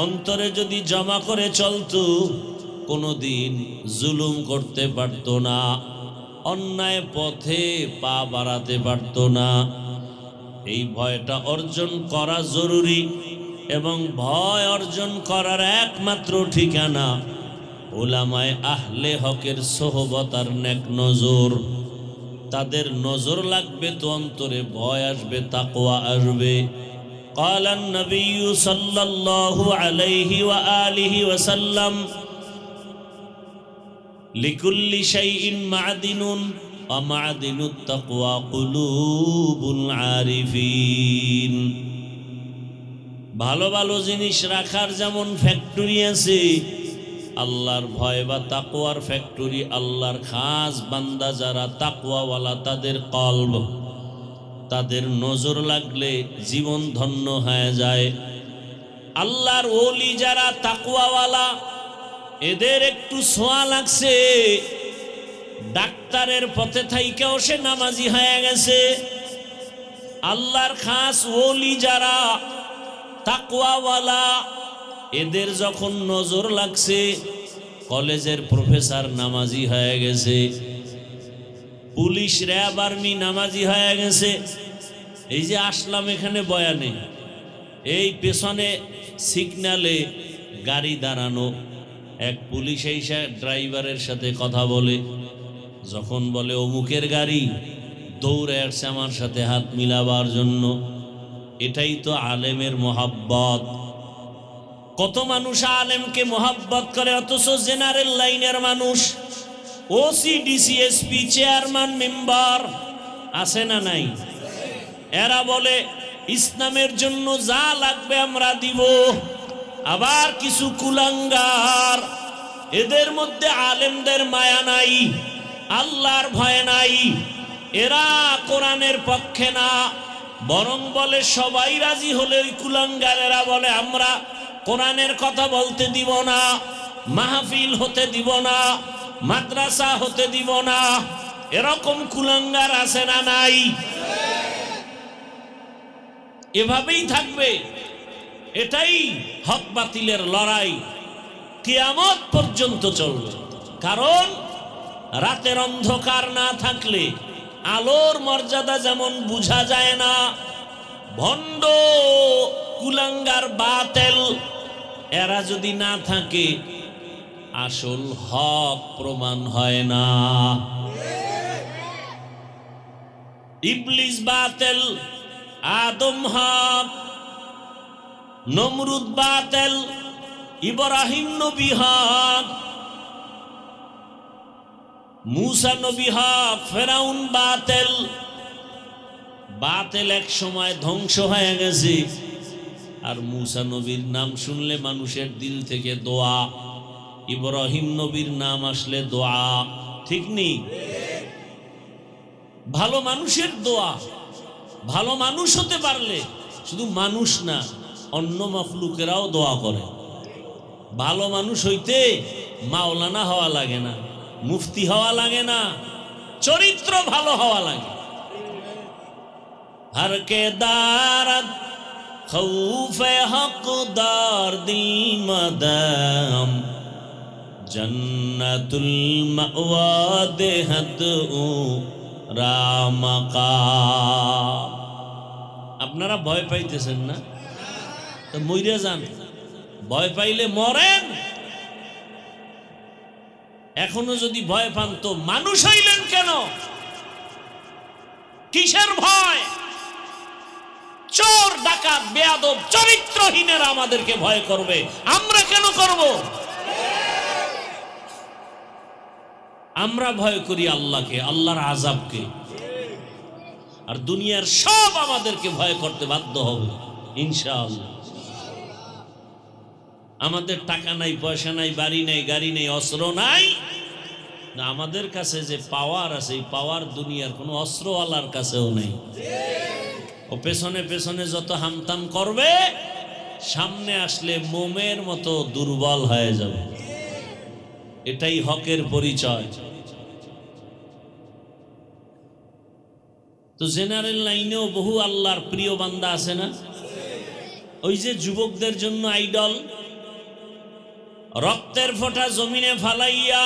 অন্তরে যদি জমা করে চলতো, কোনোদিন জুলুম করতে পারত না, অন্যায় পথে পা বাড়াতে পারত না। এই ভয়টা অর্জন করা জরুরি, এবং ভয় অর্জন করার একমাত্র ঠিকানা উলামায়ে আহলে হকের সোহবত আর নেক নজর। তাদের নজর লাগবে তো অন্তরে ভয় আসবে, তাকওয়া আসবে। قال النبي صلى الله عليه وآله وسلم لكل شيء معدن ومعدن التقوى قلوب العارفين। ভালো ভালো জিনিস রাখার যেমন ফ্যাক্টরি আছে, আল্লাহর ভয় বা তাকওয়ার ফ্যাক্টরি আল্লাহর খাস বান্দা যারা তাকওয়াওয়ালা, তাদের কলব, তাদের নজর লাগলে জীবন ধন্য হয়ে যায়। আল্লাহর ওলি যারা তাকওয়াওয়ালা, এদের একটু ছোঁয়া লাগছে, ডাক্তারের পথে থাইকেও সে নামাজি হয়ে গেছে। আল্লাহর খাস ওলি যারা তাকওয়াওয়ালা, এদের যখন নজর লাগছে, কলেজের প্রফেসর নামাজি হয়ে গেছে, পুলিশ র্যাব আর্মি নামাজি হয়ে গেছে। এই যে আসলাম এখানে বয়ানে, এই পেছনে সিগন্যালে গাড়ি দাঁড়ানো, এক পুলিশ এসে ড্রাইভারের সাথে কথা বলে, যখন বলে অমুকের গাড়ি, দৌড়ে আসছে আমার সাথে হাত মিলাবার জন্য। এটাই তো আলেমের মোহাব্বত। কত মানুষ আলেমকে মোহাব্বত করে, অথচ জেনারেল লাইনের মানুষ, OC DC SP chairman member আছে না নাই, এরা বলে ইসলামের জন্য যা লাগবে আমরা দিব। আবার কিছু কুলাঙ্গার, এদের মধ্যে আলেমদের মায়া নাই, আল্লাহর ভয় নাই, এরা কোরআনের পক্ষে না, বরং বলে সবাই রাজি হলে ওই কুলাঙ্গারেরা বলে আমরা কোরআনের কথা বলতে দিব না, মাহফিল হতে দিব না, মাদ্রাসা হতে দিব না। এরকম কুলাঙ্গার আছে না নাই? এভাবেই থাকবে। এটাই হক বাতিলের লড়াই, কিয়ামত পর্যন্ত চলবে। কারণ রাতের অন্ধকার না থাকলে আলোর মর্যাদা যেমন বুঝা যায় না, ভণ্ড কুলাঙ্গার বাতেল এরা যদি না থাকে, আসল হক প্রমাণ হয় না। ইবলিস বাতেল, আদম হক, নমরুদ বাতেল, ইব্রাহিম নবী হক, মুসা নবী হক, ফেরাউন বাতেল। বাতেল এক সময় ধ্বংস হয়ে গেছে। আর মুসা নবীর নাম শুনলে মানুষের দিল থেকে দোয়া, ইব্রাহিম নবীর নাম আসলে দোয়া, ঠিক নেই? ভালো মানুষের দোয়া, ভালো মানুষ হতে পারলে শুধু মানুষ না, অন্য মাখলুকেরাও দোয়া করে। ভালো মানুষ হইতে মাওলানা হওয়া লাগে না, মুফতি হওয়া লাগে না, চরিত্র ভালো হওয়া লাগে। हर के दारत खौफे हकदार दिल मदम जन्नतुल मअवा देहत उ रामका। আপনারা ভয় পাইতেছেন না তো মইরা যান, ভয় পাইলে মরেন। এখনো যদি ভয় পান তো মানুষ হইলেন কেন? কিসের ভয়? চোর ডাকাত বেয়াদব চরিত্রহীনেরা আমাদেরকে ভয় করবে, আমরা কেন করব? আমরা ভয় করি আল্লাহকে, আল্লাহর আযাবকে। আর দুনিয়ার সব আমাদেরকে ভয় করতে বাধ্য হবে ইনশাআল্লাহ। আমাদের টাকা নাই, পয়সা নাই, বাড়ি নাই, গাড়ি নেই, অস্ত্র নাই, না আমাদের কাছে যে পাওয়ার আছে, এই পাওয়ার দুনিয়ার কোনো অস্ত্রওয়ালার কাছেও নেই। ও পেছনে পেছনে যত হামতাম করবে, সামনে আসলে মোমের মতো দুর্বল হয়ে যাবে। এটাই হকের পরিচয়। তো জেনারেল লাইনেও বহু আল্লাহর প্রিয় বান্দা আছে না? ওই যে যুবকদের জন্য আইডল, রক্তের ফোঁটা জমিনে ফালাইয়া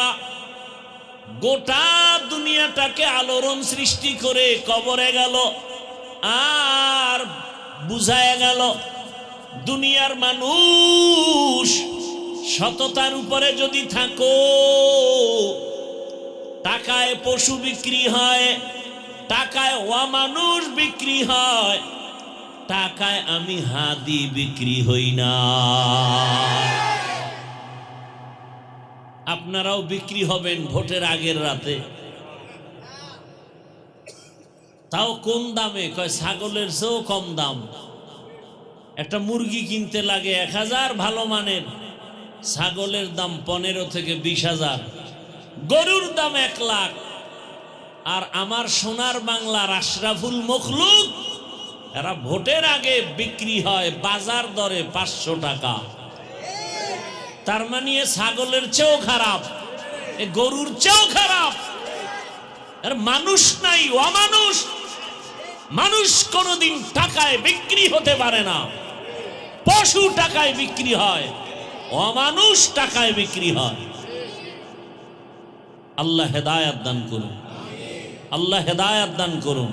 গোটা দুনিয়াটাকে আলোড়ন সৃষ্টি করে কবরে গেল। আর বুঝায় গেল দুনিয়ার মানুষ সততার উপরে যদি থাকো, টাকায় পশু বিক্রি হয়, টাকায় অমানুষ বিক্রি হয়, টাকায় আমি হাদি বিক্রি হই না। আপনারাও বিক্রি হবেন ভোটের আগের রাতে। তাও কোন দামে? কয় ছাগলের চেয়েও কম দাম। একটা মুরগি কিনতে লাগে 1000 ভালো মানের, ছাগলের দাম 15 থেকে 20,000, গরুর দাম 1 লাখ। আর আমার সোনার বাংলার আশরাফুল মখলুক এরা ভোটের আগে বিক্রি হয় বাজার দরে 500 টাকা। তার মানে ছাগলের চেয়েও খারাপ, গরুর চেয়েও খারাপ। আর মানুষ নাই, অমানুষ। মানুষ কোনোদিন টাকায় বিক্রি হতে পারে না। পশু টাকায় বিক্রি হয়, অমানুষ টাকায় বিক্রি হয়। আল্লাহ হেদায়েত দান করুন, আল্লাহ হেদায়েত দান করুন।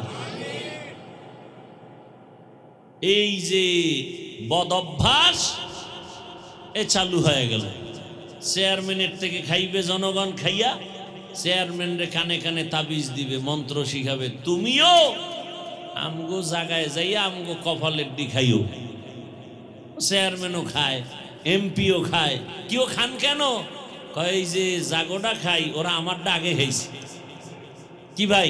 এই যে বদ অভ্যাস এ চালু হয়ে গেল। চেয়ারম্যানের থেকে খাইবে জনগণ, খাইয়া চেয়ারম্যানরে কানে কানে তাবিজ দিবে, মন্ত্র শিখাবে, তুমিও আমগো জায়গায় যাইয়া আমগো কপালের ডি খাইও। চেয়ারম্যানও খায়, এমপিও খায়। কেউ খান কেন? কয় যে জাগোটা খাই, ওরা আমারটা আগে খাইছে। কি ভাই?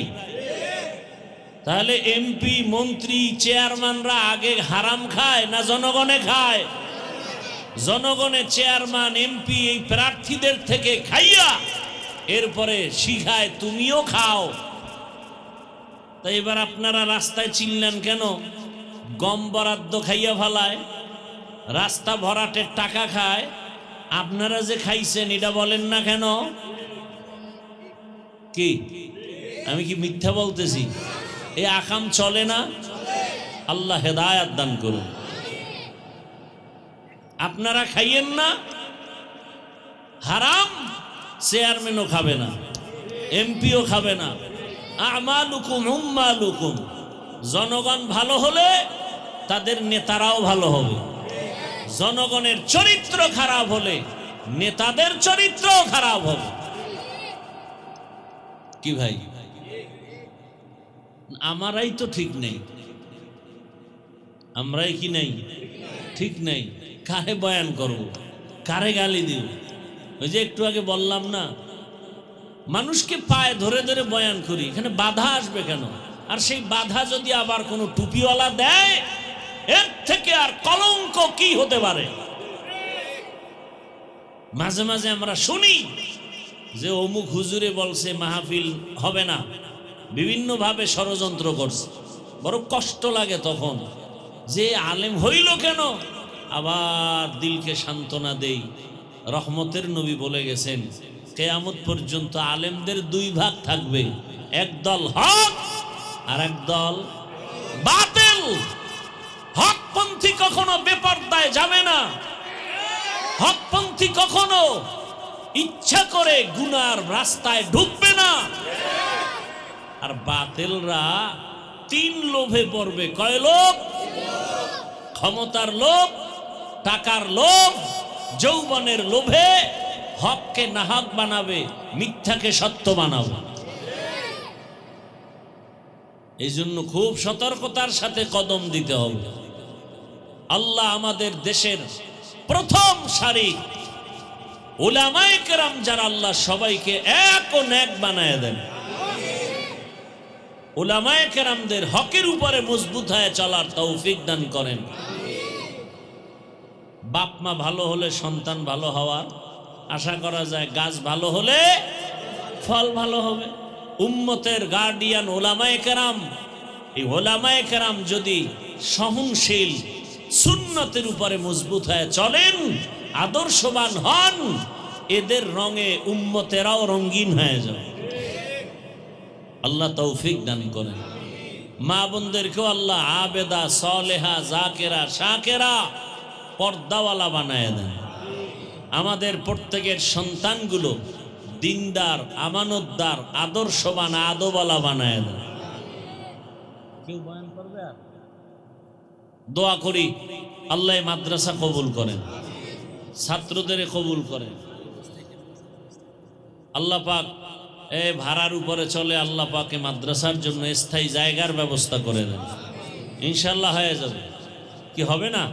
তাহলে এমপি, মন্ত্রী, চেয়ারম্যানরা আগে হারাম খায় না জনগণে খায়? জনগণে চেয়ারম্যান, এমপি এই প্রার্থীদের থেকে খাইয়া এরপরে শিখায় তুমিও খাও। তাই এবার আপনারা রাস্তায় চিনলেন কেন? গম বরাদ্দ খাইয়া ফেলায়, রাস্তা ভরাটের টাকা খায়। আপনারা যে খাইছেন এটা বলেন না কেন? কি আমি কি মিথ্যা বলতেছি? এই আকাম চলে না? আল্লাহ হেদায়েত দান করুন। আপনারা খাইয়েন না হারাম, চেয়ারম্যানও খাবে না, এমপিও খাবে না। আমালুকুম উম্মালুকুম। জনগণ ভালো হলে তাদের নেতারাও ভালো হবে। জনগণের চরিত্র খারাপ হলে নেতাদের চরিত্রও খারাপ হবে। কি ভাই? আমারাই তো ঠিক নেই, আমরাই কি নেই? ঠিক নেই। কারে বয়ান করব, কারে গালি দিব? ওই যে একটু আগে বললাম না, মানুষকে পায়ে ধরে ধরে বয়ান করি, এখানে বাধা আসবে কেন? আর সেই বাধা যদি আবার কোনো টুপিওয়ালা দেয়, এর থেকে আর কলঙ্ক কি হতে পারে? মাঝে মাঝে আমরা শুনি যে অমুক হুজুরে বলছে মাহফিল হবে না, বিভিন্ন ভাবে ষড়যন্ত্র করছে। বড় কষ্ট লাগে তখন যে আলেম হইল কেন। আবার দিলকে সান্ত্বনা দেই, রহমতের নবী বলে গেছেন কিয়ামত পর্যন্ত আলেমদের দুই ভাগ থাকবে, একদল হক আর একদল বাতিল। হকপন্থী কখনো বেপরদায় যাবে না, হকপন্থী কখনো ইচ্ছা করে গুনার রাস্তায় ঢুকবে না। আর বাতিলরা তিন লোভে পড়বে। কয় লোভ? ক্ষমতার লোভ, টাকার লোভ, যৌবনের লোভে হককে নাহক বানাবে, মিথ্যাকে সত্য বানাবে। এই জন্য খুব সতর্কতার সাথে কদম দিতে হবে। আল্লাহ আমাদের দেশের প্রথম সারি উলামায়ে কেরাম যারা, আল্লাহ সবাইকে এক ও নেক বানায় দেন। উলামায়ে কেরামদের হকের উপরে মজবুত হয়ে চলার তৌফিক দান করেন। বাপ মা ভালো হলে সন্তান ভালো হওয়ার আশা করা যায়, গাছ ভালো হলে ফল ভালো হবে। উম্মতের গার্ডিয়ান উলামায়ে কেরাম, এই উলামায়ে কেরাম যদি সহনশীল সুন্নতের উপরে মজবুত হয়ে চলেন, আদর্শবান হন, এদের রঙে উম্মতেরাও রঙিন হয়ে যাবে। আল্লাহ তৌফিক দান করেন। মা বোনদেরকেও আল্লাহ আবেদা, সালেহা, জাকেরা, শাকেরা, পর্দাওয়ালা বানায় দেন। আমাদের প্রত্যেকের সন্তানগুলো দিনদার, আমানতদার, আদর্শবান, আদবওয়ালা বানায় দেন। কেউ বয়ান করবে? আর দোয়া করি আল্লাহ মাদ্রাসা কবুল করেন, ছাত্রদের কবুল করেন। আল্লাহ পাক ভাড়ার উপরে চলে, আল্লাহ পাকে মাদ্রাসার জন্য স্থায়ী জায়গার ব্যবস্থা করে দেন। ইনশাল্লাহ হয়ে যাবে। কি হবে না?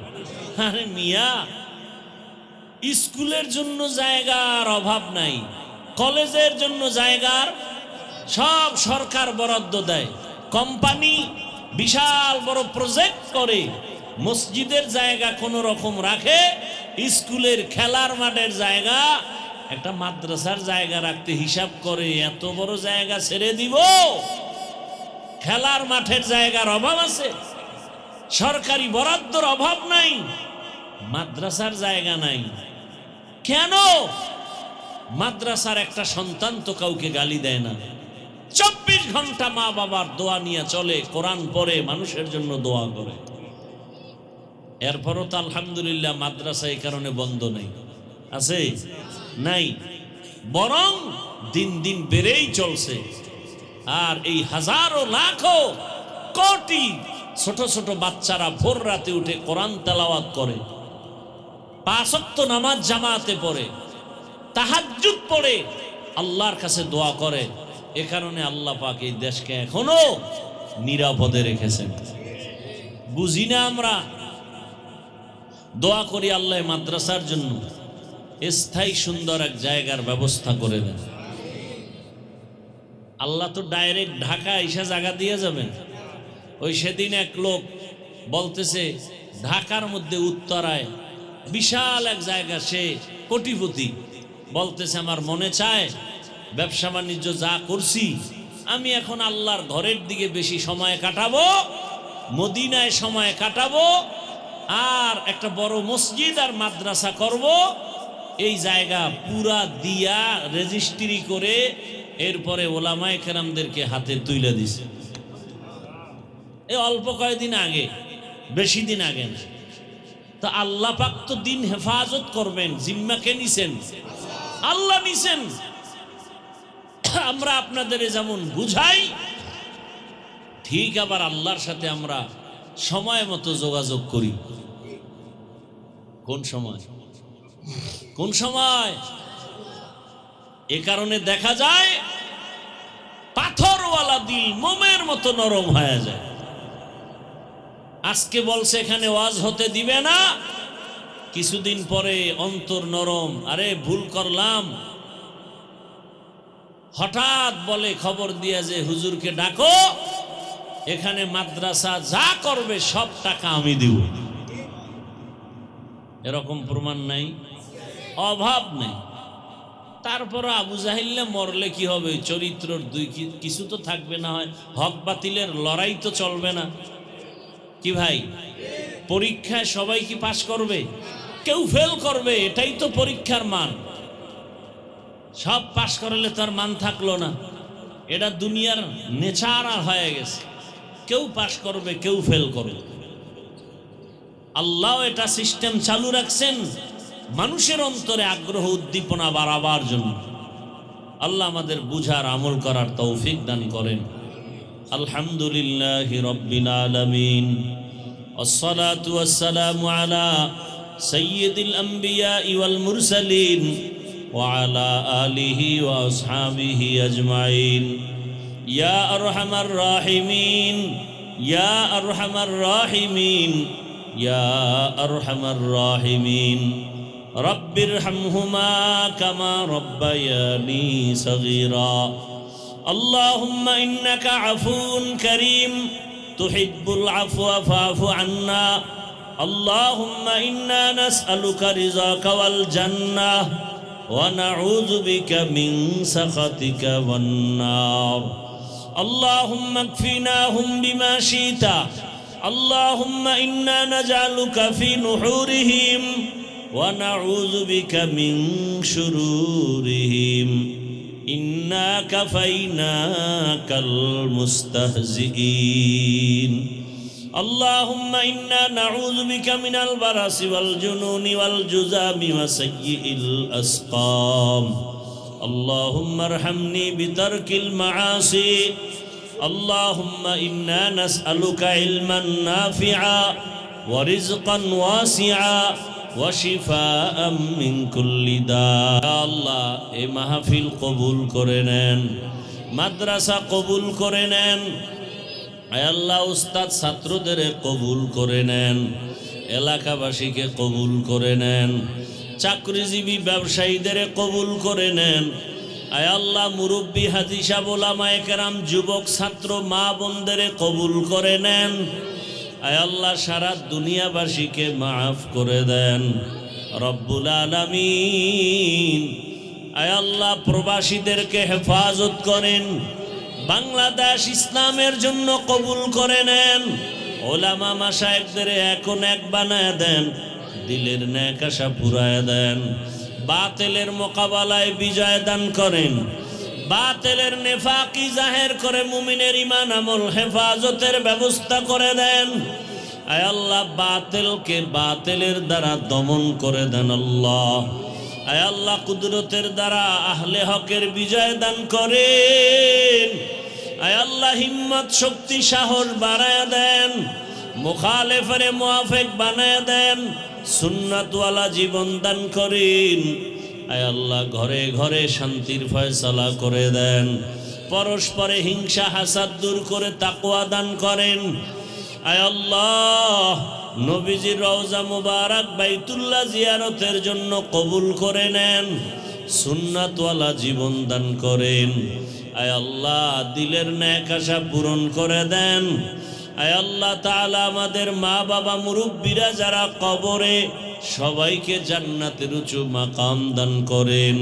আরে মিয়া, স্কুলের জন্য জায়গার অভাব নাই, কলেজের জন্য জায়গার সব সরকার বরাদ্দ দেয়। কোম্পানি বিশাল বড় প্রজেক্ট করে মসজিদের জায়গা কোন রকম রাখে, স্কুলের খেলার মাঠের জায়গা, একটা মাদ্রাসার জায়গা রাখতে হিসাব করে এত বড় জায়গা ছেড়ে দিব। খেলার মাঠের জায়গার অভাব আছে, সরকারি বরাদ্দর অভাব নাই, মাদ্রাসার জায়গা নাই। কেন? মাদ্রাসার একটা সন্তান তো কাউকে গালি দেয় না, 24 ঘন্টা মা বাবার দোয়া নিয়ে চলে, কোরআন পড়ে, মানুষের জন্য দোয়া করে। এরপরও তো আলহামদুলিল্লাহ মাদ্রাসা এই কারণে বন্ধ নেই, আছে নাই, বরং দিন দিন বেড়েই চলছে। আর এই হাজারো লাখো কোটি ছোট ছোট বাচ্চারা ভোর রাতে উঠে কোরআন তেলাওয়াত করে, 5 ওয়াক্ত নামাজ জামাতে পড়ে, তাহাজ্জুদ পড়ে, আল্লাহর কাছে দোয়া করে। এ কারণে আল্লাহ পাক এই দেশকে এখনো নিরাপদে রেখেছেন। বুঝি না আমরা? দোয়া করি আল্লাহ মাদ্রাসার জন্য স্থায়ী সুন্দর এক জায়গার ব্যবস্থা করে দেন। আল্লাহ তো ডাইরেক্ট ঢাকা এসে জায়গা দিয়ে যাবেন। ওই সেদিন এক লোক বলতেছে ঢাকার মধ্যে উত্তরায় বিশাল এক জায়গা, সে কোটিপতি, বলতেছে আমার মনে চায় ব্যবসা বাণিজ্য যা করছি আমি এখন আল্লাহর ঘরের দিকে বেশি সময় কাটাবো, মদিনায় সময় কাটাবো, আর একটা বড় মসজিদ আর মাদ্রাসা করব। এই জায়গা পুরা দিয়া রেজিস্ট্রি করে এরপরে ওলামায়ে কেরামদেরকে হাতে তুলে দিছে। এই অল্প কয়েকদিন আগে, বেশি দিন আগে না। তো আল্লাহ পাক তো দিন হেফাজত করবেন, জিম্মা কে নিছেন? আল্লাহ নিছেন। আমরা আপনাদের যেমন বুঝাই, ঠিক আবার আল্লাহর সাথে আমরা সময় মতো যোগাযোগ করি। কোন সময়? কোন সময়? এ কারণে দেখা যায় পাথরওয়ালা দিল মোমের মতো নরম হয়ে যায়। আজকে বলছে এখানে ওয়াজ হতে দিবে না, কিছুদিন পরে অন্তর নরম, আরে ভুল করলাম। হঠাৎ বলে খবর দিয়া যে হুজুরকে ডাকো, এখানে মাদ্রাসা যা করবে সব টাকা আমি দিব। এরকম প্রমাণ নাই? অভাব নেই। তারপর আবু জাহিল্লা মরলে কি হবে? চরিত্রর কিছু তো থাকবে, না হয় হক বাতিলের লড়াই তো চলবে না কি ভাই? পরীক্ষায় সবাই কি পাশ করবে? কেউ ফেল করবে, এটাই তো পরীক্ষার মান। সব পাশ করলে তার মান থাকলো না, এটা দুনিয়ার নেচার হয়ে গেছে। কেউ পাশ করবে, কেউ ফেল করবে। আল্লাহ এটা সিস্টেম চালু রাখছেন মানুষের অন্তরে আগ্রহ উদ্দীপনা বাড়াবার জন্য। আল্লাহ আমাদের বুঝার আমল করার তৌফিক দান করেন। আলহামদুলিল্লাহি রাব্বিল আলামিন, والصلاة والسلام على سيد الأنبياء والمرسلين وعلى آله وأصحابه أجمعين يا أرحم الراحمين يا أرحم الراحمين يا أرحم الراحمين رب ارحمهما كما ربياني صغيرا اللهم إنك عفو كريم تحب العفو فاعف عنا اللهم إنا نسألك رضاك والجنة ونعوذ بك من سخطك والنار اللهم اكفناهم بما شئت اللهم إنا نجعلك في نحورهم ونعوذ بك من شرورهم إنا كفيناك المستهزئين اللهم إنا نعوذ بك من البرص والجنون والجذام وسيء الأسقام اللهم ارحمني بترك المعاصي اللهم إنا نسألك علما نافعا ورزقا واسعا وشفاء من كل داء আল্লাহ এই মাহফিল কবুল করে নেন, মাদ্রাসা কবুল করে নেন। আয় আল্লাহ উস্তাদ ছাত্রদের কবুল করে নেন, এলাকাবাসীকে কবুল করে নেন, চাকরিজীবী ব্যবসায়ীদের কবুল করে নেন। আয় আল্লাহ মুরব্বী হাজী সাহেব ওলামায়ে কেরাম যুবক ছাত্র মা বোনদের কবুল করে নেন। আয় আল্লাহ সারা দুনিয়াবাসীকে মাফ করে দেন রব্বুল আলামিন। আয় আল্লাহ প্রবাসীদেরকে হেফাজত করেন, বাংলাদেশ ইসলামের জন্য কবুল করে নেন। ওলামা মাশায়েখদের এখন এক বানায় দেন, দিলের নেক আশা পুরায় দেন, বাতিলের মোকাবেলায় বিজয় দান করেন, বাতিলের নেফাকি জাহের করে মুমিনের ঈমান আমল হেফাজতের ব্যবস্থা করে দেন। আয় আল্লাহ, বাতিলকে বাতিলের দ্বারা দমন করে দেন আল্লাহ। আয় আল্লাহ, কুদরতের দ্বারা আহলে হকের বিজয় দান করেন। আয় আল্লাহ, হিম্মত শক্তি সাহস বাড়ায় দেন, মুখালেফের মুআফিক বানায় দেন, সুন্নাতওয়ালা জীবন দান করেন। আয় আল্লাহ, ঘরে ঘরে শান্তির ফয়সালা করে দেন, পরস্পরে হিংসা হাসাদ দূর করে তাকওয়া দান করেন। আয় আল্লাহ, নবীজির রওজা মুবারক বাইতুল্লাহ জিয়ারতের জন্য কবুল করে নেন, সুন্নাতওয়ালা জীবন দান করেন। আয় আল্লাহ, দিলের নেক আশা পূরণ করে দেন। আয় আল্লাহ তাআলা, আমাদের মা বাবা মুরব্বীরা যারা কবরে, সবাইকে জান্নাতের উঁচু মাকাম দান করেন।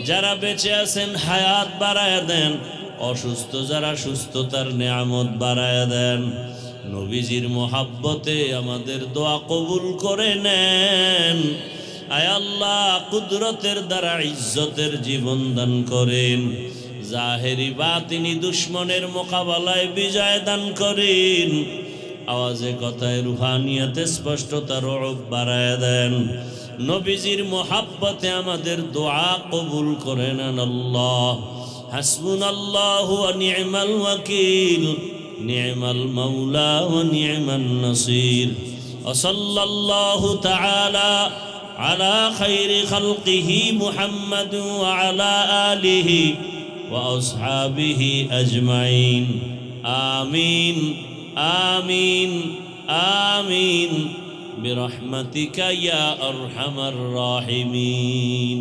যারা বেঁচে আছেন হায়াত বাড়ায় দেন, অসুস্থ যারা সুস্থতার নেয়ামত বাড়ায় দেন। নবীজির মোহাব্বতে আমাদের দোয়া কবুল করে নেন। আয় আল্লাহ, কুদরতের দ্বারা ইজ্জতের জীবন দান করেন, জাহেরি বাতিনি দুশ্মনের মোকাবেলায় বিজয় দান করেন। আওয়াজে কথায় রুহানিয়াতে স্পষ্টতা রূপ বাড়ায় দেন। নবীজির মোহাব্বতে আমাদের দোয়া কবুল করে নেন আল্লাহ। হাসবুনাল্লাহু ওয়া নি'মাল ওয়াকিল, নি'মাল মাওলা ওয়া নি'মান নাসির। ওয়া সাল্লাল্লাহু তাআলা আলা খায়রি খালকিহি মুহাম্মাদ ওয়া আলা আলিহি ওয়া আসহাবিহি আজমাইন। আমিন আমিন আমিন বিরহমাতিকা ইয়া আরহামার রাহিমিন।